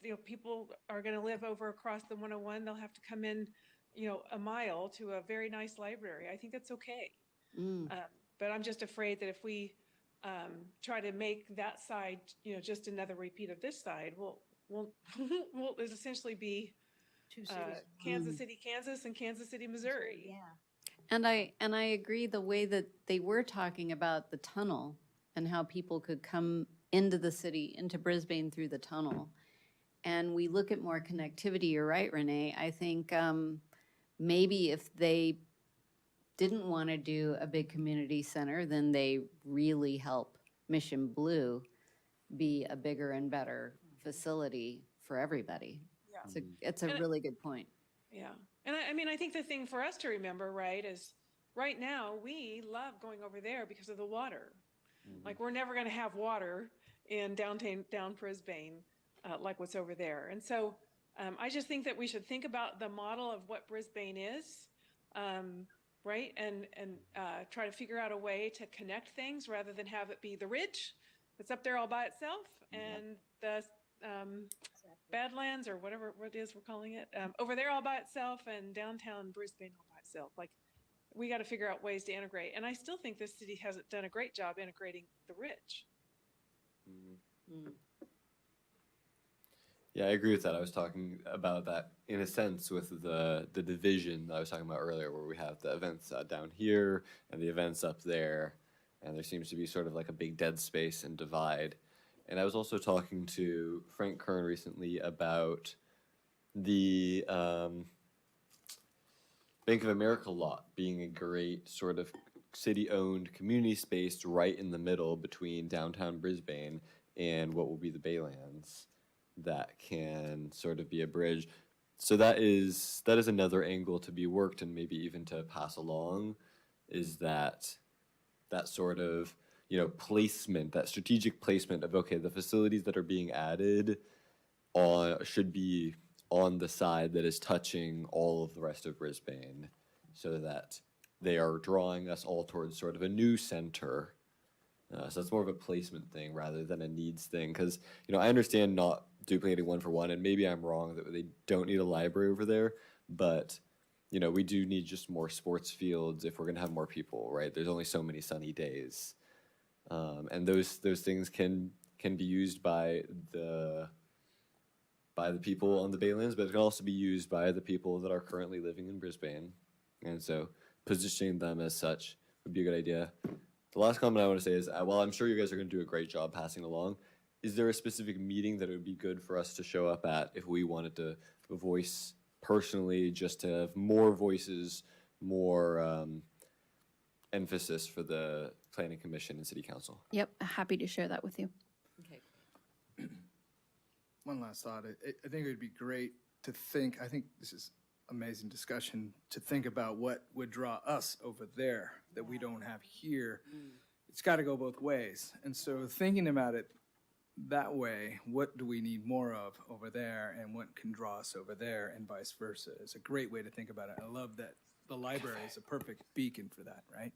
you know, people are going to live over across the 101. They'll have to come in, you know, a mile to a very nice library. I think that's okay. But I'm just afraid that if we try to make that side, you know, just another repeat of this side, we'll essentially be Two cities. Kansas City, Kansas, and Kansas City, Missouri. Yeah. And I agree the way that they were talking about the tunnel and how people could come into the city, into Brisbane through the tunnel. And we look at more connectivity, you're right, Renee. I think maybe if they didn't want to do a big community center, then they really help Mission Blue be a bigger and better facility for everybody. Yeah. It's a really good point. Yeah. And I mean, I think the thing for us to remember, right, is right now we love going over there because of the water. Like we're never going to have water in down Brisbane like what's over there. And so I just think that we should think about the model of what Brisbane is, right? And try to figure out a way to connect things rather than have it be the ridge that's up there all by itself and the Badlands or whatever it is we're calling it over there all by itself and downtown Brisbane all by itself. Like, we got to figure out ways to integrate. And I still think this city hasn't done a great job integrating the ridge. Yeah, I agree with that. I was talking about that in a sense with the division that I was talking about earlier, where we have the events down here and the events up there, and there seems to be sort of like a big dead space and divide. And I was also talking to Frank Kern recently about the Bank of America lot being a great sort of city-owned community space right in the middle between downtown Brisbane and what will be the Baylands that can sort of be a bridge. So that is another angle to be worked and maybe even to pass along, is that sort of, you know, placement, that strategic placement of, okay, the facilities that are being added should be on the side that is touching all of the rest of Brisbane, so that they are drawing us all towards sort of a new center. So it's more of a placement thing rather than a needs thing. Because, you know, I understand not duplicating one for one, and maybe I'm wrong that they don't need a library over there, but, you know, we do need just more sports fields if we're going to have more people, right? There's only so many sunny days. And those things can be used by the people on the Baylands, but it can also be used by the people that are currently living in Brisbane. And so positioning them as such would be a good idea. The last comment I want to say is, while I'm sure you guys are going to do a great job passing along, is there a specific meeting that it would be good for us to show up at if we wanted to voice personally, just to have more voices, more emphasis for the Planning Commission and City Council? Yep, happy to share that with you. Okay. One last thought. I think it would be great to think, I think this is amazing discussion, to think about what would draw us over there that we don't have here. It's got to go both ways. And so thinking about it that way, what do we need more of over there and what can draw us over there and vice versa, is a great way to think about it. I love that the library is a perfect beacon for that, right?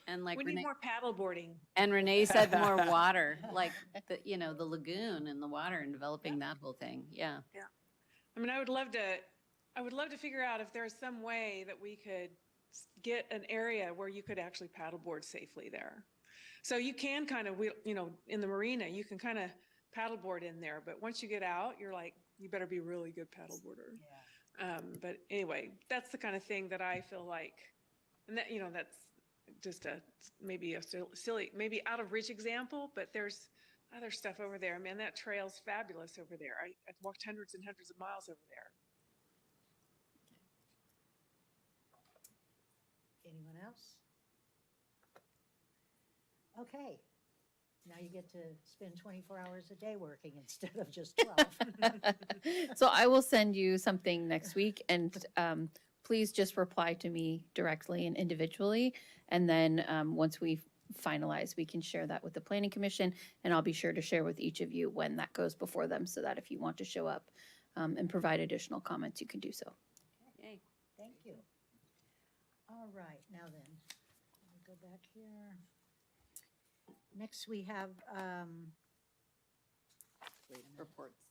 And like We need more paddleboarding. And Renee said more water, like the, you know, the lagoon and the water and developing that whole thing. Yeah. I mean, I would love to figure out if there's some way that we could get an area where you could actually paddleboard safely there. So you can kind of, you know, in the marina, you can kind of paddleboard in there, but once you get out, you're like, you better be a really good paddleboarder. Yeah. But anyway, that's the kind of thing that I feel like, and that, you know, that's just maybe a silly, maybe out of reach example, but there's other stuff over there. Man, that trail's fabulous over there. I've walked hundreds and hundreds of miles over there. Anyone else? Okay. Now you get to spend 24 hours a day working instead of just 12. So I will send you something next week, and please just reply to me directly and individually. And then once we finalize, we can share that with the Planning Commission, and I'll be sure to share with each of you when that goes before them, so that if you want to show up and provide additional comments, you can do so. Yay. Thank you. All right, now then, let me go back here. Next, we have, wait a minute, Reports.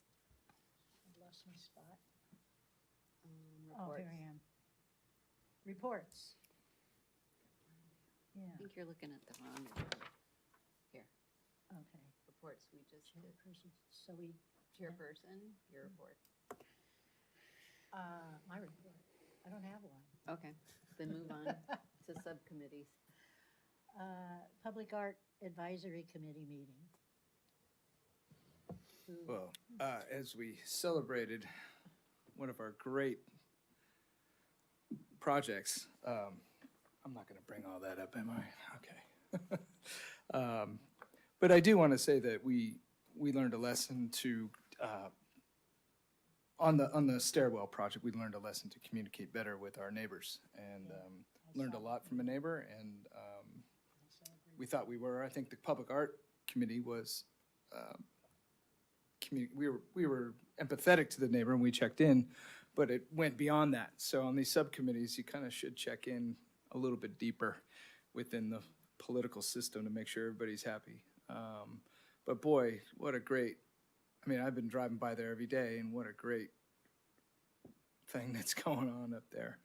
I've lost my spot. Oh, here I am. Reports. Yeah, I think you're looking at the wrong report. Here, okay. reports we just did. Chairperson, so we, Chairperson, your report. my report, I don't have one. Okay, then move on to subcommittees. Public Art Advisory Committee meeting. Well, as we celebrated one of our great projects, I'm not going to bring all that up, am I? Okay. But I do want to say that we learned a lesson to, on the stairwell project, we learned a lesson to communicate better with our neighbors, and learned a lot from a neighbor, and we thought we were. I think the Public Art Committee was we were empathetic to the neighbor and we checked in, but it went beyond that. So on these subcommittees, you kind of should check in a little bit deeper within the political system to make sure everybody's happy. But boy, what a great, I mean, I've been driving by there every day, and what a great thing that's going on up there.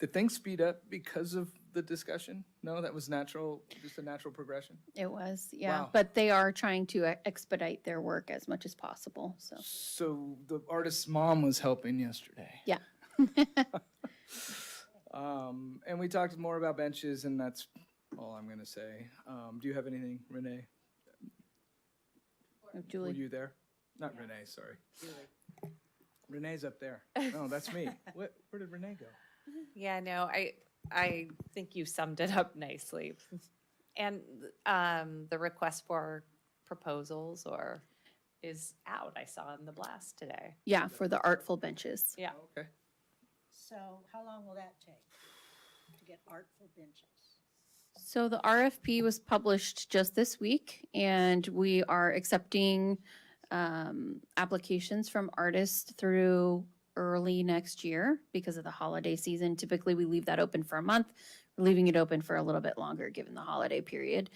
Did things speed up because of the discussion? No, that was natural, just a natural progression? It was, yeah. Wow. But they are trying to expedite their work as much as possible, so. So the artist's mom was helping yesterday. Yeah. And we talked more about benches, and that's all I'm gonna say. Do you have anything, Renee? Were Julie? you there? Not Renee, sorry. Renee's up there. No, that's me. Where did Renee go? Yeah, no, I think you summed it up nicely. And the request for proposals is out. I saw in the blast today. Yeah, for the artful benches. Yeah. Okay. So how long will that take to get artful benches? So the RFP was published just this week, and we are accepting applications from artists through early next year because of the holiday season. Typically, we leave that open for a month. We're leaving it open for a little bit longer given the holiday period.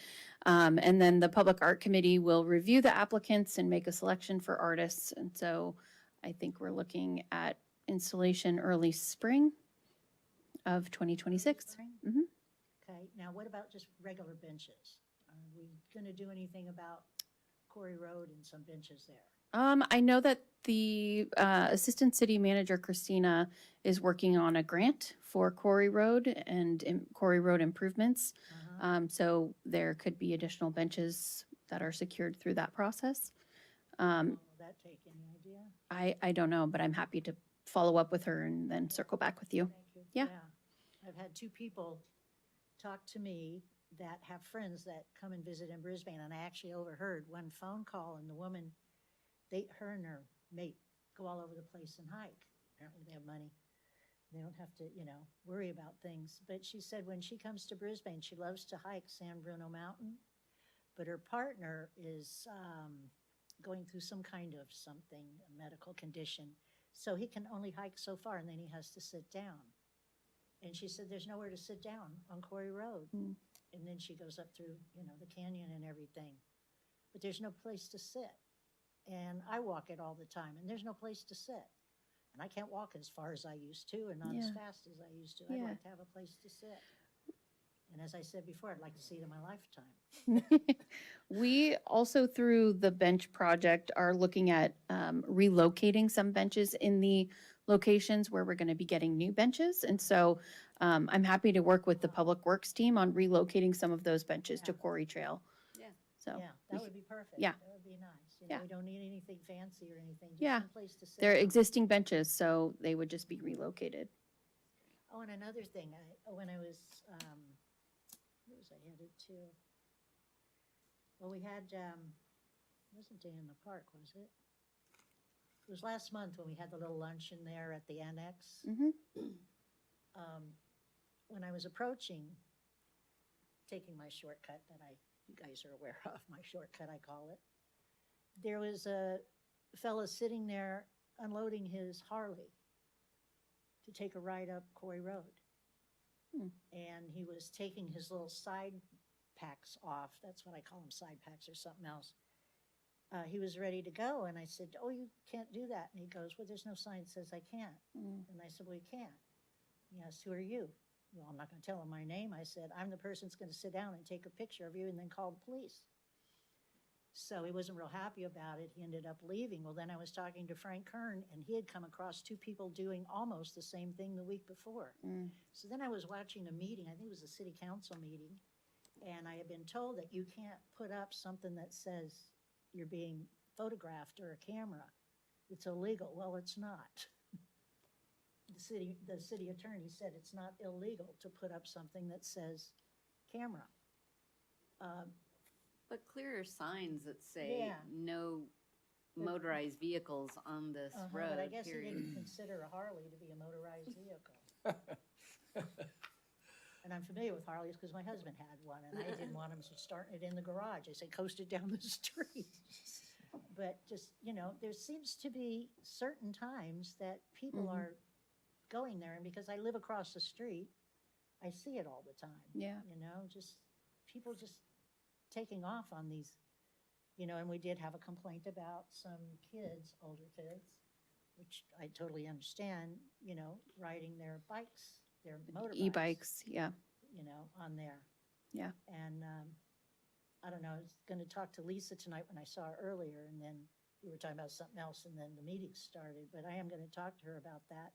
And then the Public Art Committee will review the applicants and make a selection for artists. And so I think we're looking at installation early spring of 2026. Spring? Mhm. Okay, now what about just regular benches? Are we gonna do anything about Quarry Road and some benches there? I know that the Assistant City Manager, Christina, is working on a grant for Quarry Road and Quarry Road improvements. So there could be additional benches that are secured through that process. How long will that take, any idea? I don't know, but I'm happy to follow up with her and then circle back with you. Thank you. Yeah. I've had two people talk to me that have friends that come and visit in Brisbane, and I actually overheard one phone call, and the woman, her and her mate go all over the place and hike. Apparently they have money. They don't have to, worry about things. But she said when she comes to Brisbane, she loves to hike San Bruno Mountain, but her partner is going through some kind of something, a medical condition. So he can only hike so far, and then he has to sit down. And she said there's nowhere to sit down on Quarry Road. And then she goes up through, the canyon and everything. But there's no place to sit. And I walk it all the time, and there's no place to sit. And I can't walk as far as I used to and not as fast as I used to. I'd like to have a place to sit. And as I said before, I'd like to see it in my lifetime. We also, through the bench project, are looking at relocating some benches in the locations where we're going to be getting new benches. And so I'm happy to work with the Public Works team on relocating some of those benches to Quarry Trail. Yeah. So Yeah, that would be perfect. Yeah. That would be nice. Yeah. We don't need anything fancy or anything, just Yeah. some place to sit. they're down. existing benches, so they would just be relocated. Oh, and another thing, when I was, where was I headed to? Well, we had, wasn't Day in the Park, was it? It was last month when we had the little luncheon there at the annex. Mhm. When I was approaching, taking my shortcut that you guys are aware of, my shortcut, I call it, there was a fella sitting there unloading his Harley to take a ride up Quarry Road. And he was taking his little side packs off. That's what I call them, side packs or something else. He was ready to go, and I said, "Oh, you can't do that." And he goes, "Well, there's no sign that says I can't." And I said, "Well, you can't." He asked, "Who are you?" Well, I'm not going to tell him my name. I said, "I'm the person that's going to sit down and take a picture of you and then call the police." So he wasn't real happy about it. He ended up leaving. Well, then I was talking to Frank Kern, and he had come across two people doing almost the same thing the week before. So then I was watching a meeting, I think it was a city council meeting, and I had been told that you can't put up something that says you're being photographed or a camera. It's illegal. Well, it's not. The city attorney said it's not illegal to put up something that says camera. But clearer signs that say Yeah. no motorized vehicles on this road, But I guess he period. didn't consider a Harley to be a motorized vehicle. And I'm familiar with Harleys because my husband had one, and I didn't want him starting it in the garage. I said, coast it down the street. But just, you know, there seems to be certain times that people Mhm. are going there, and because I live across the street, I see it all the time. Yeah. You know, just people just taking off on these, you know, and we did have a complaint about some kids, older kids, which I totally understand, you know, riding their bikes, their motorbikes. E-bikes, yeah. You know, on there. Yeah. And I don't know, I was going to talk to Lisa tonight when I saw her earlier, and then we were talking about something else, and then the meeting started. But I am going to talk to her about that,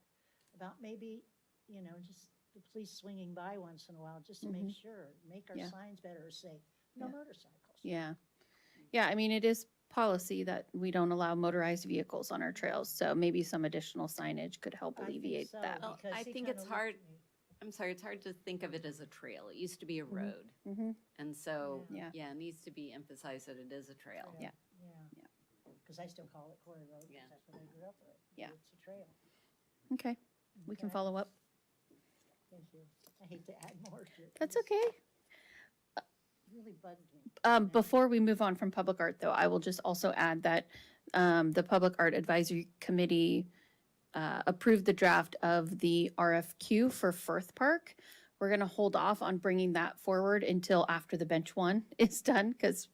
about maybe, you know, just the police swinging by once in a while, just to make sure, make our Yeah. signs better, say, no Yeah. motorcycles. Yeah. Yeah, I mean, it is policy that we don't allow motorized vehicles on our trails, so maybe some additional signage could help I think alleviate so, that. Well, because I he think kinda it's looked hard. at me. I'm sorry, it's hard to think of it as a trail. It used to be a road. Mm-hmm. And so, Yeah. yeah, it needs to be emphasized that it is a trail. Yeah. Yeah. Because I still call it Quarry Road, Yeah. because that's what I grew up with. Yeah. It's a trail. Okay, we can Okay. follow up. Thank you. I hate to add more to it. That's It just okay. really bugged me. Before we move on from public art, though, I will just also add that the Public Art Advisory Committee approved the draft of the RFQ for Firth Park. We're going to hold off on bringing that forward until after the bench one is done, because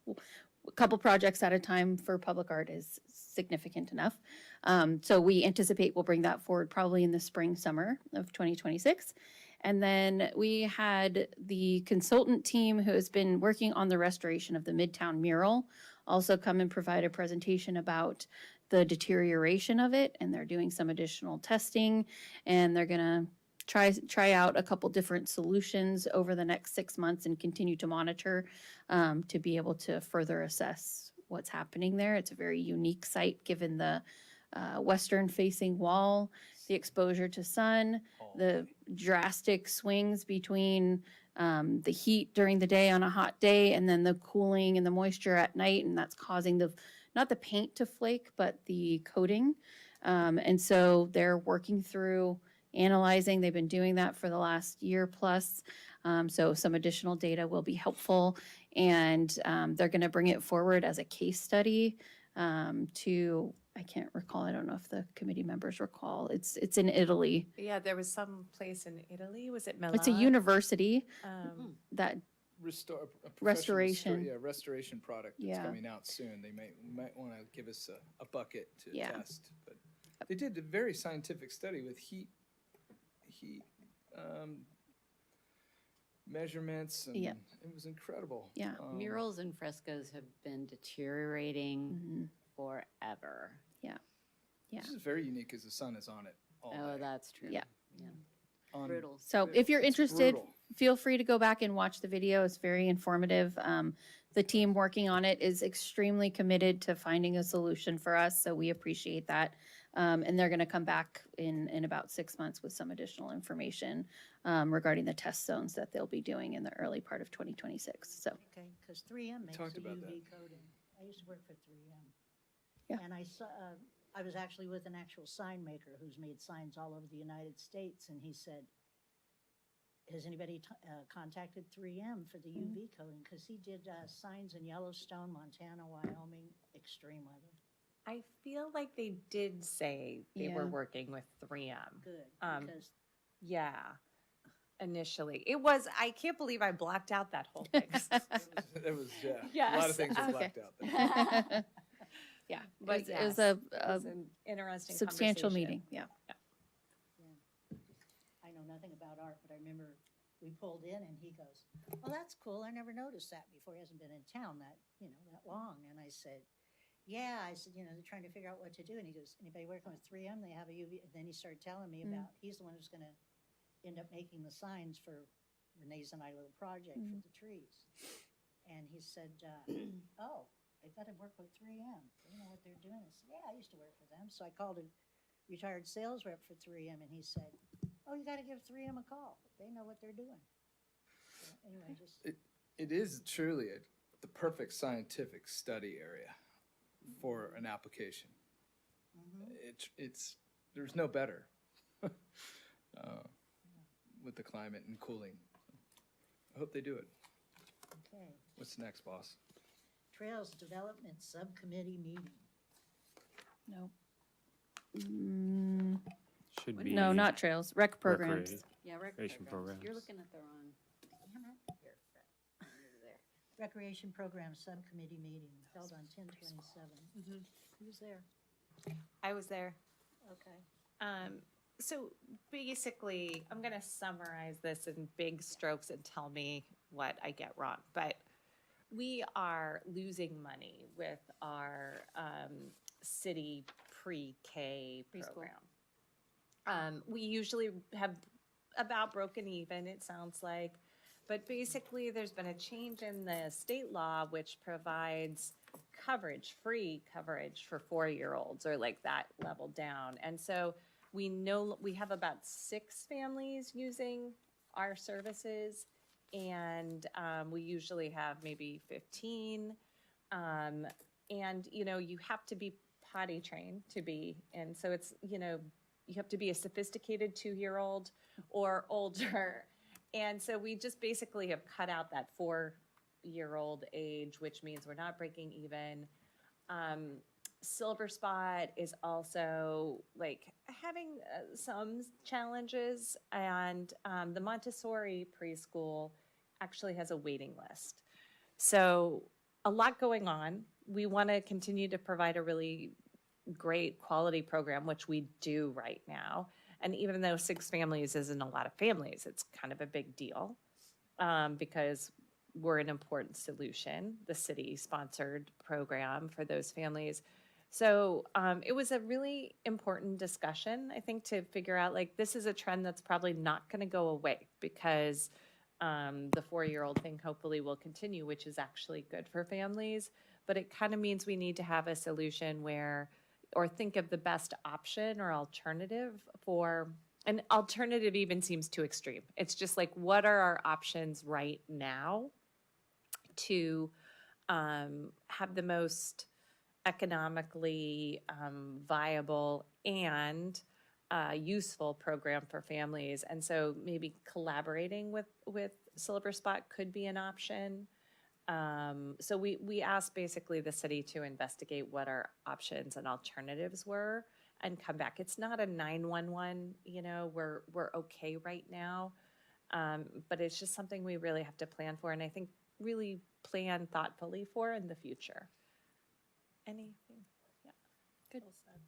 a couple projects at a time for public art is significant enough. So we anticipate we'll bring that forward probably in the spring, summer of 2026. And then we had the consultant team who has been working on the restoration of the Midtown mural also come and provide a presentation about the deterioration of it, and they're doing some additional testing, and they're gonna try out a couple different solutions over the next 6 months and continue to monitor to be able to further assess what's happening there. It's a very unique site given the western facing wall, the exposure to sun, the drastic swings between the heat during the day on a hot day and then the cooling and the moisture at night, and that's causing not the paint to flake, but the coating. And so they're working through analyzing. They've been doing that for the last year plus. So some additional data will be helpful, and they're going to bring it forward as a case study to, I can't recall, I don't know if the committee members recall. It's in Italy. Yeah, there was some place in Italy. Was it Milan? It's a university that Restore a professional Restoration. restoration product that's Yeah. coming out soon. They might want to give us a bucket to Yeah. test. But they did a very scientific study with heat measurements, and Yeah. it was incredible. Yeah. Murals and frescoes have been deteriorating Mhm. forever. Yeah. This is very unique because the sun is on it all Oh, day. that's true. Yeah. On- Brutal. So if you're It's interested, brutal. feel free to go back and watch the video. It's very informative. The team working on it is extremely committed to finding a solution for us, so we appreciate that. And they're going to come back in about 6 months with some additional information regarding the test zones that they'll be doing in the early part of 2026. So, Okay, because 3M makes talked a about UV coating. I used to work for 3M. Yeah. And I saw, I was actually with an actual sign maker who's made signs all over the United States, and he said, has anybody contacted 3M for the UV coating? Because he did signs in Yellowstone, Montana, Wyoming, extreme weather. I feel like they did say they were Yeah. working with 3M. Good, Yeah. because Initially, it was. I can't believe I blacked out that whole thing. It was, a lot of things were Yes. blacked out there. yeah, But it was yes, a it was an interesting substantial conversation. meeting. Yeah. I know nothing about art, but I remember we pulled in and he goes, "Oh, that's cool. I never noticed that before. He hasn't been in town that long." And I said, "Yeah." I said, "They're trying to figure out what to do." And he goes, "Anybody working with 3M? They have a UV." And then he started telling me about, he's the one who's going to end up making the signs for Renee's and I little project for the trees. And he said, "Oh, they've got to work with 3M. They know what they're doing." I said, "Yeah, I used to work for them." So I called a retired sales rep for 3M, and he said, "Oh, you got to give 3M a call. They know what they're doing." So anyway, just It is truly the perfect scientific study area for an application. It's there's no better with the climate and cooling. I hope they do it. okay. What's next, boss? Trails Development Subcommittee meeting. No. Should be. No, not trails, rec programs. Yeah, Recreation programs. You're looking at the wrong. Damn it. Here, there. Recreation Program Subcommittee meeting held on 10/27. Who's there? I was there. Okay. So basically, I'm going to summarize this in big strokes and tell me what I get wrong. But we are losing money with our city pre-K Preschool. program. We usually have about broken even, it sounds like. But basically, there's been a change in the state law which provides coverage, free coverage for 4-year-olds or like that level down. And so we know we have about 6 families using our services, and we usually have maybe 15. And, you know, you have to be potty trained to be, and so it's, you know, you have to be a sophisticated 2-year-old or older. And so we just basically have cut out that 4-year-old age, which means we're not breaking even. Silver Spot is also like having some challenges, and the Montessori preschool actually has a waiting list. So a lot going on. We want to continue to provide a really great quality program, which we do right now. And even though 6 families isn't a lot of families, it's kind of a big deal because we're an important solution, the city-sponsored program for those families. So it was a really important discussion, I think, to figure out, like, this is a trend that's probably not going to go away because the 4-year-old thing hopefully will continue, which is actually good for families. But it kind of means we need to have a solution where, or think of the best option or alternative for, an alternative even seems too extreme. It's just like, what are our options right now to have the most economically viable and useful program for families? And so maybe collaborating with Silver Spot could be an option. So we asked basically the city to investigate what our options and alternatives were and come back. It's not a 911, you know, we're okay right now, but it's just something we really have to plan for, and I think really plan thoughtfully for in the future. Anything? Yeah. Good. Well said.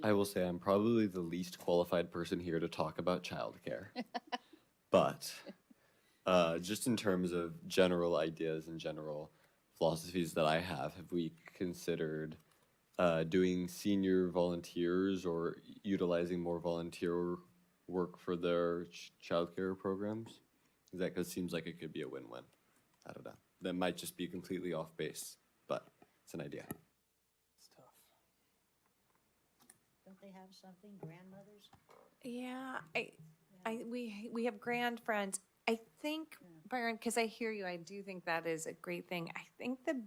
I will say I'm probably the least qualified person here to talk about childcare. But just in terms of general ideas and general philosophies that I have we considered doing senior volunteers or utilizing more volunteer work for their childcare programs? Is that because it seems like it could be a win-win? I don't know. That might just be completely off base, but it's an idea. It's tough. Don't they have something, grandmothers? Yeah, we have grand friends. I think, Byron, because I hear you, I do think that is a great thing. I think the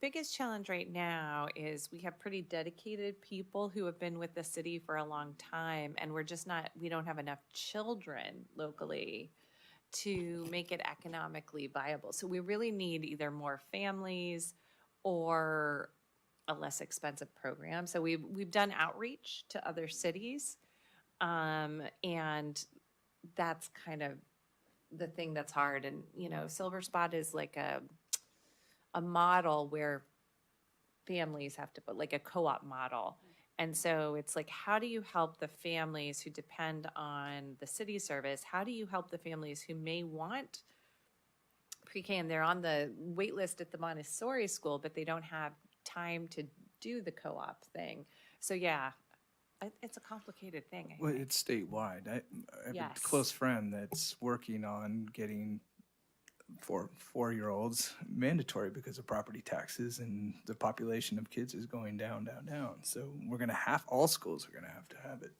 biggest challenge right now is we have pretty dedicated people who have been with the city for a long time, and we don't have enough children locally to make it economically viable. So we really need either more families or a less expensive program. So we've done outreach to other cities, and that's kind of the thing that's hard. And, you know, Silver Spot is like a model where families have to put, like a co-op model. And so it's like, how do you help the families who depend on the city service? How do you help the families who may want pre-K and they're on the wait list at the Montessori school, but they don't have time to do the co-op thing? So yeah, it's a complicated thing. Well, it's statewide. I have Yes. a close friend that's working on getting four-year-olds mandatory because of property taxes, and the population of kids is going down. So all schools are gonna have to have it.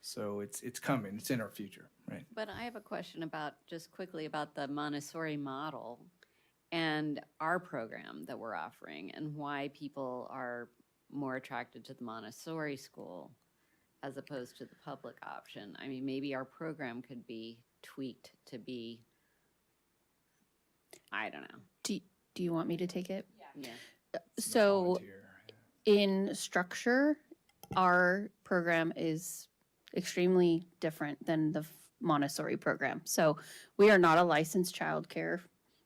So it's coming. It's in our future, right? But I have a question just quickly about the Montessori model and our program that we're offering and why people are more attracted to the Montessori school as opposed to the public option. I mean, maybe our program could be tweaked to be I don't know. Do you want me to take it? Yeah. So Volunteer. in structure, our program is extremely different than the Montessori program. So we are not a licensed childcare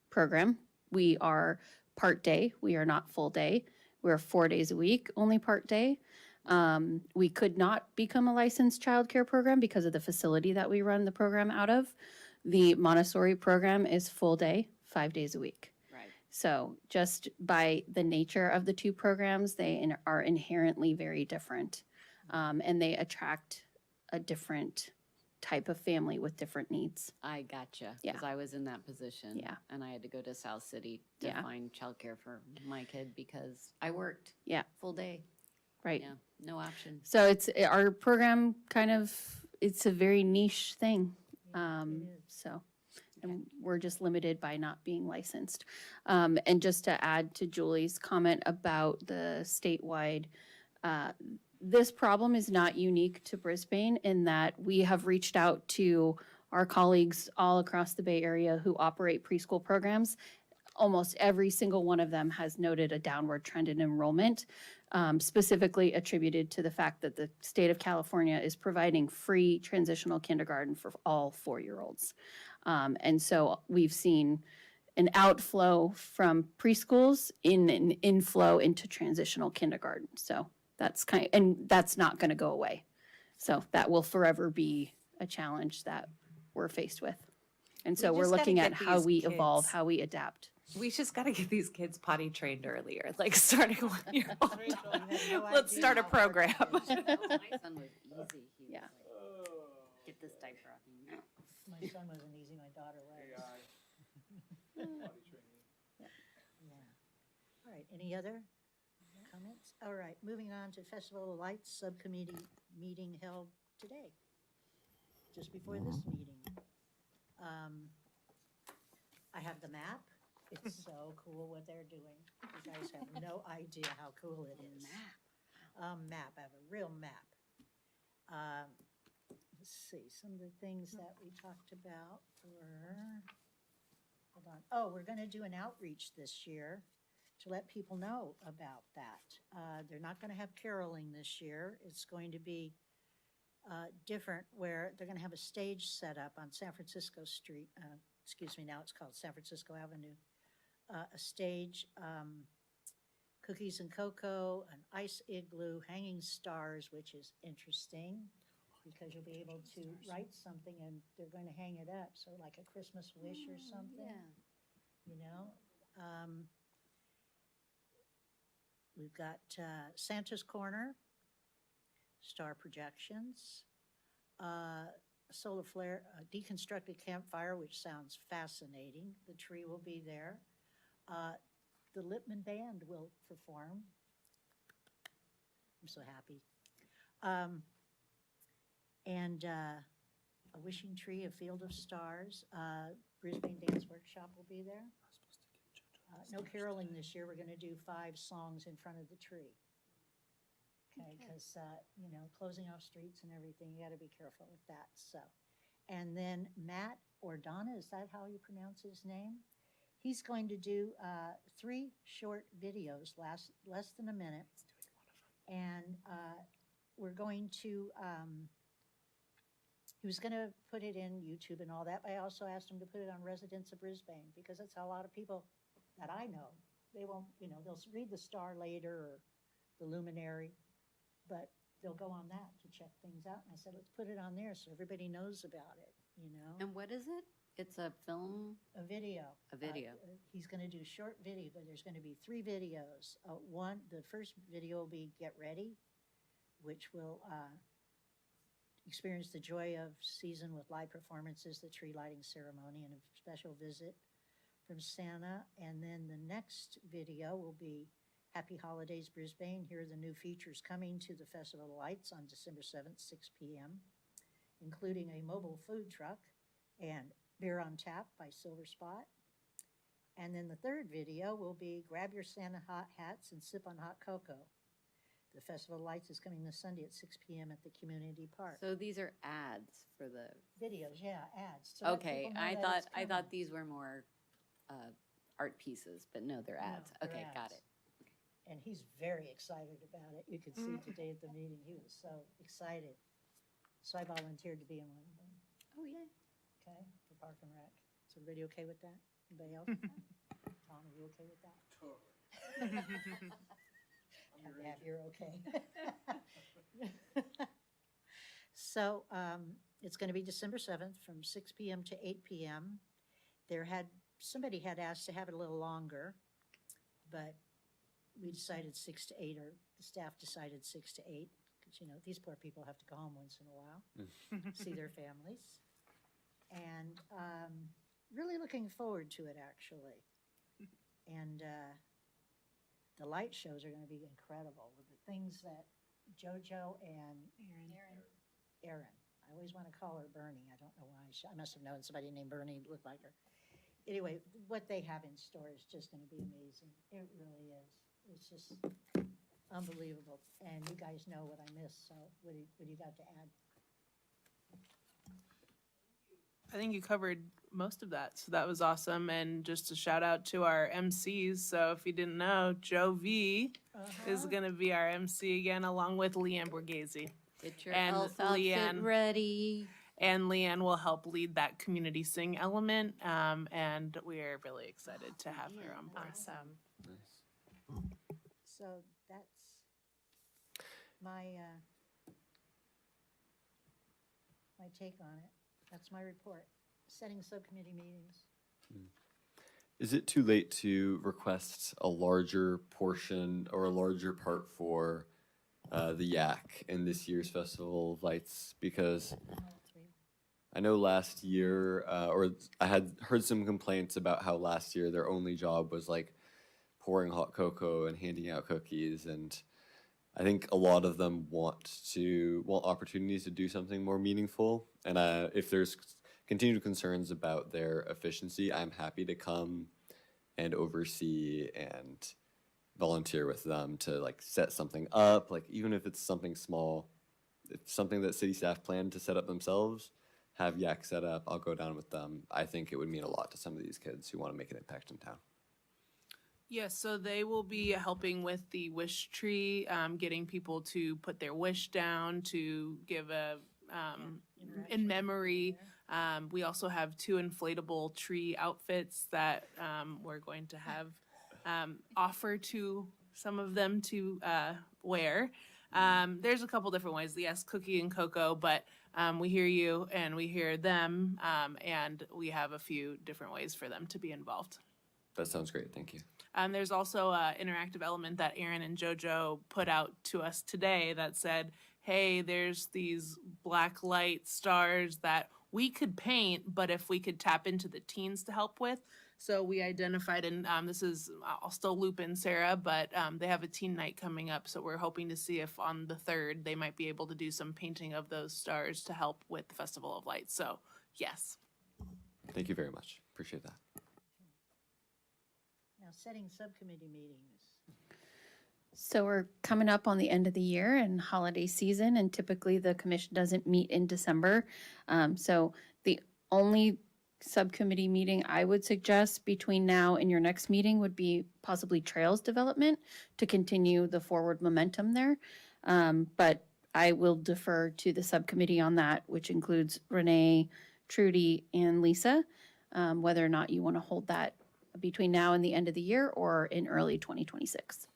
program. We are part day. We are not full day. We're 4 days a week, only part day. We could not become a licensed childcare program because of the facility that we run the program out of. The Montessori program is full day, 5 days a week. Right. So just by the nature of the two programs, they are inherently very different. And they attract a different type of family with different needs. I gotcha. Yeah. Because I was in that position. Yeah. And I had to go to South City to Yeah. find childcare for my kid because I worked. Yeah. Full day. Right. Yeah. No option. So it's our program it's a very niche thing. So, and we're just limited by not being licensed. And just to add to Julie's comment about the statewide, this problem is not unique to Brisbane in that we have reached out to our colleagues all across the Bay Area who operate preschool programs. Almost every single one of them has noted a downward trend in enrollment, specifically attributed to the fact that the state of California is providing free transitional kindergarten for all 4-year-olds. And so we've seen an outflow from preschools in an inflow into transitional kindergarten. So that's and that's not going to go away. So that will forever be a challenge that we're faced with. And so we're just gotta looking at get how these we evolve, kids- how we adapt. We just got to get these kids potty trained earlier, like starting 1 year old. Rachel, you have no Let's idea start a how hard program. it is. My son was easy. He was Yeah. like, get this diaper off me. My son wasn't easy, my daughter was. Yeah. All right, any other comments? All right, moving on to Festival of Lights Subcommittee meeting held today, just before this meeting. I have the map. It's so cool what they're doing. You guys have no idea how cool it is. Map, I have a real map. Let's see, some of the things that we talked about were, hold on. Oh, we're gonna do an outreach this year to let people know about that. They're not gonna have caroling this year. It's going to be different where they're gonna have a stage set up on San Francisco Street. Now it's called San Francisco Avenue. A stage, cookies and cocoa, an ice igloo, hanging stars, which is interesting because you'll be able to write something and they're going to hang it up. So like a Christmas wish or something, you know. We've got Santa's Corner, star projections, solar flare, a deconstructed campfire, which sounds fascinating. The tree will be there. The Lippman Band will perform. I'm so happy. And a wishing tree, a field of stars. Brisbane Dance Workshop will be there. No caroling this year. We're going to do 5 songs in front of the tree. Okay, because, you know, closing off streets and everything, you got to be careful with that, so. And then Matt Ordana, is that how you pronounce his name? He's going to do 3 short videos, less than a minute. And we're going to, he was going to put it in YouTube and all that, but I also asked him to put it on Residents of Brisbane, because that's how a lot of people that I know, they won't, you know, they'll read the star later or the luminary, but they'll go on that to check things out. And I said, let's put it on there so everybody knows about it, you know? And what is it? It's a film? A video. A video. He's going to do short video, but there's going to be 3 videos. The first video will be Get Ready, which will experience the joy of season with live performances, the tree lighting ceremony, and a special visit from Santa. And then the next video will be Happy Holidays Brisbane. Here are the new features coming to the Festival of Lights on December 7th, 6 p.m., including a mobile food truck and Beer on Tap by Silver Spot. And then the third video will be Grab Your Santa Hot Hats and Sip on Hot Cocoa. The Festival of Lights is coming this Sunday at 6 p.m. at the community park. So these are ads for the, Videos, yeah, ads. to let okay, people know I that thought, it's I coming. thought these were more art pieces, but no, they're ads. they're Okay, got ads. it. And he's very excited about it. You could see today at the meeting, he was so excited. So I volunteered to be in one of them, Oh, yeah. okay, for Park and Rec. Is everybody okay with that? Anybody else? Tom, are you okay with that? Totally. You're okay. So, it's gonna be December 7th from 6 PM to 8 PM. Somebody had asked to have it a little longer, but we decided 6 to 8, or the staff decided 6 to 8, because, these poor people have to go home once in a while, see their families. And really looking forward to it, actually. And the light shows are going to be incredible with the things that JoJo and Erin. I always want to call her Bernie. I don't know why. I must have known somebody named Bernie looked like her. Anyway, what they have in store is just going to be amazing. It really is. It's just unbelievable. And you guys know what I missed, so what do you got to add? I think you covered most of that, so that was awesome. And just a shout out to our MCs. So if you didn't know, Joe V is going to be our MC again, along with Leanne Borghese. Get your And elf outfit Leanne. ready. And Leanne will help lead that community sing element. And we are really excited to have her on board. Awesome. So that's my take on it. That's my report. Setting subcommittee meetings. Is it too late to request a larger portion or a larger part for the Yak in this year's Festival of Lights? Because I know last year, or I had heard some complaints about how last year their only job was like pouring hot cocoa and handing out cookies, and I think a lot of them want opportunities to do something more meaningful. And if there's continued concerns about their efficiency, I'm happy to come and oversee and volunteer with them to like set something up, like even if it's something small, if something that city staff plan to set up themselves, have Yak set up, I'll go down with them. I think it would mean a lot to some of these kids who want to make an impact in town. Yes, so they will be helping with the wish tree, getting people to put their wish down, to give a in memory. We also have 2 inflatable tree outfits that we're going to have offer to some of them to wear. There's a couple different ways. Yes, cookie and cocoa, but we hear you and we hear them, and we have a few different ways for them to be involved. That sounds great. Thank you. There's also an interactive element that Aaron and JoJo put out to us today that said, hey, there's these black light stars that we could paint, but if we could tap into the teens to help with. So we identified, and this is, I'll still loop in Sarah, but they have a teen night coming up. So we're hoping to see if on the 3rd they might be able to do some painting of those stars to help with the Festival of Lights. So yes. Thank you very much. Appreciate that. Now, setting subcommittee meetings. So we're coming up on the end of the year and holiday season, and typically the commission doesn't meet in December. So the only subcommittee meeting I would suggest between now and your next meeting would be possibly trails development to continue the forward momentum there. But I will defer to the subcommittee on that, which includes Renee, Trudy, and Lisa, whether or not you want to hold that between now and the end of the year or in early 2026.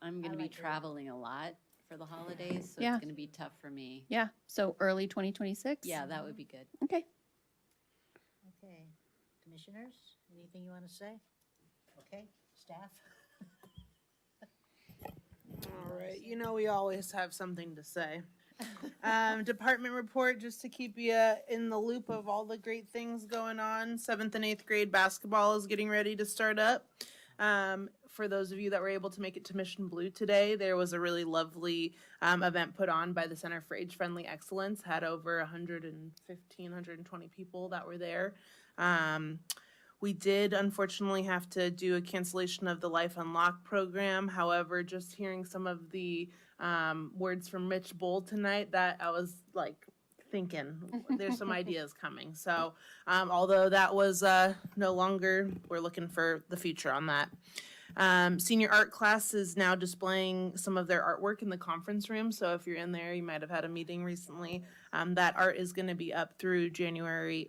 I'm going to be like it. traveling a lot for the holidays, so Yeah. it's going to be tough for me. Yeah, so early 2026? Yeah, that would be good. Okay. Okay, commissioners, anything you want to say? Okay, staff? All right, we always have something to say. Department report, just to keep you in the loop of all the great things going on. 7th and 8th grade basketball is getting ready to start up. For those of you that were able to make it to Mission Blue today, there was a really lovely event put on by the Center for Age-Friendly Excellence. Had over 115, 120 people that were there. We did unfortunately have to do a cancellation of the Life Unlocked program. However, just hearing some of the words from Mitch Bull tonight, that I was like thinking. There's some ideas coming. So, although that was no longer, we're looking for the future on that. Senior art class is now displaying some of their artwork in the conference room. So if you're in there, you might have had a meeting recently. That art is going to be up through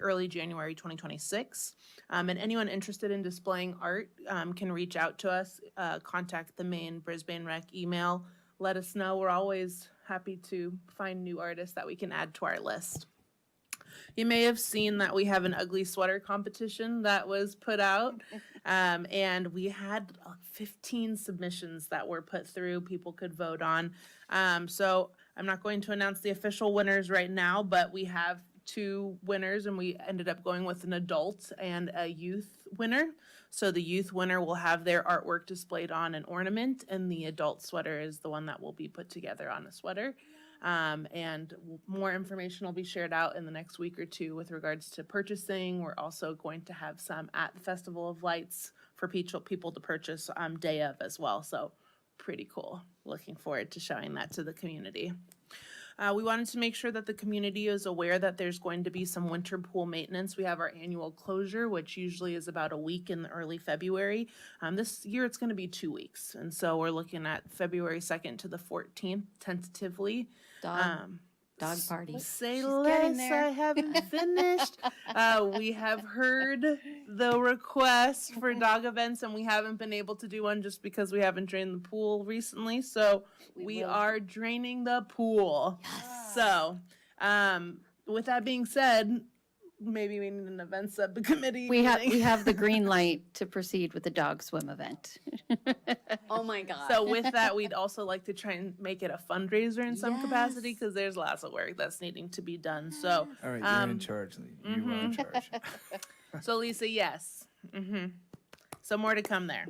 early January 2026. And anyone interested in displaying art can reach out to us, contact the main Brisbane Rec email. Let us know. We're always happy to find new artists that we can add to our list. You may have seen that we have an ugly sweater competition that was put out, and we had 15 submissions that were put through, people could vote on. So I'm not going to announce the official winners right now, but we have 2 winners, and we ended up going with an adult and a youth winner. So the youth winner will have their artwork displayed on an ornament, and the adult sweater is the one that will be put together on a sweater. And more information will be shared out in the next week or 2 with regards to purchasing. We're also going to have some at the Festival of Lights for people to purchase day of as well. So pretty cool. Looking forward to showing that to the community. We wanted to make sure that the community is aware that there's going to be some winter pool maintenance. We have our annual closure, which usually is about a week in early February. This year it's going to be 2 weeks. And so we're looking at February 2nd to the 14th tentatively. Dog party. Say She's less, getting there. I haven't finished. We have heard the request for dog events, and we haven't been able to do one just because we haven't drained the pool recently. So we are draining the pool. Yes. So, with that being said, maybe we need an event subcommittee. We meeting. have the green light to proceed with the dog swim event. Oh my God. So with that, we'd also like to try and make it a fundraiser in some capacity, because there's lots of work that's needing to be done. So, All right, you're in charge, Lee. You are in charge. so Lisa, yes. So more to come there.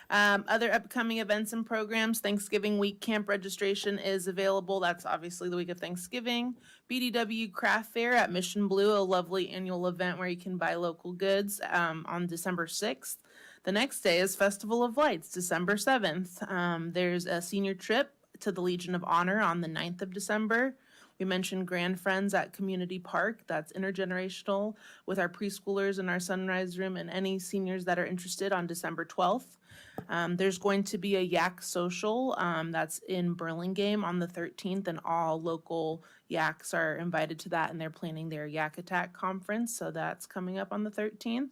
Other upcoming events and programs, Thanksgiving week camp registration is available. That's obviously the week of Thanksgiving. BDW Craft Fair at Mission Blue, a lovely annual event where you can buy local goods on December 6th. The next day is Festival of Lights, December 7th. There's a senior trip to the Legion of Honor on the 9th of December. We mentioned Grand Friends at Community Park. That's intergenerational with our preschoolers in our sunrise room and any seniors that are interested on December 12th. There's going to be a Yak Social that's in Burlingame on the 13th, and all local Yaks are invited to that, and they're planning their Yak Attack conference, so that's coming up on the 13th.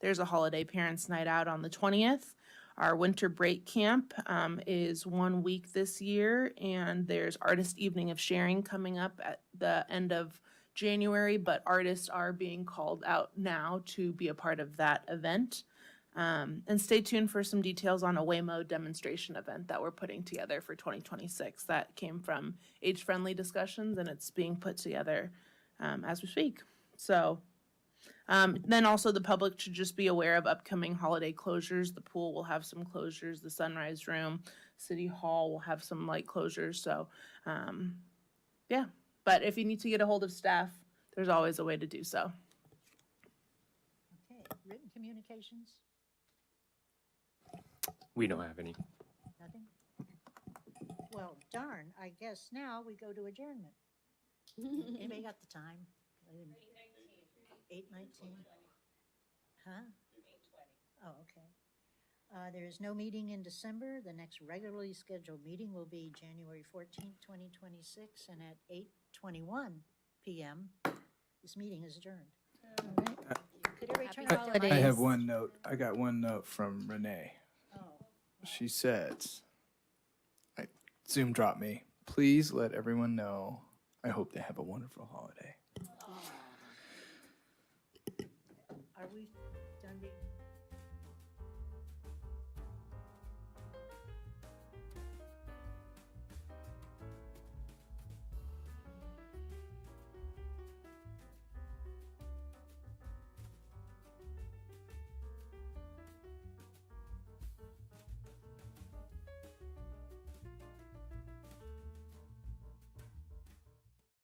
There's a holiday parents' night out on the 20th. Our winter break camp is 1 week this year, and there's Artist Evening of Sharing coming up at the end of January, but artists are being called out now to be a part of that event. And stay tuned for some details on a Waymo demonstration event that we're putting together for 2026. That came from age-friendly discussions, and it's being put together as we speak. So then also the public should just be aware of upcoming holiday closures. The pool will have some closures, the sunrise room, City Hall will have some light closures. So yeah, but if you need to get a hold of staff, there's always a way to do so. Okay, written communications, We don't have any. nothing? Well, darn, I guess now we go to adjournment. Anybody got the time? 8:19. Huh? 8:20. Oh, okay. There is no meeting in December. The next regularly scheduled meeting will be January 14th, 2026, and at 8:21 p.m. This meeting is adjourned. All right. Could everybody turn off their holidays. I mics? have one note. I got one note from Renee. Oh, She says, Zoom dropped me. Please let everyone know. I hope they have a wonderful holiday. are we done being?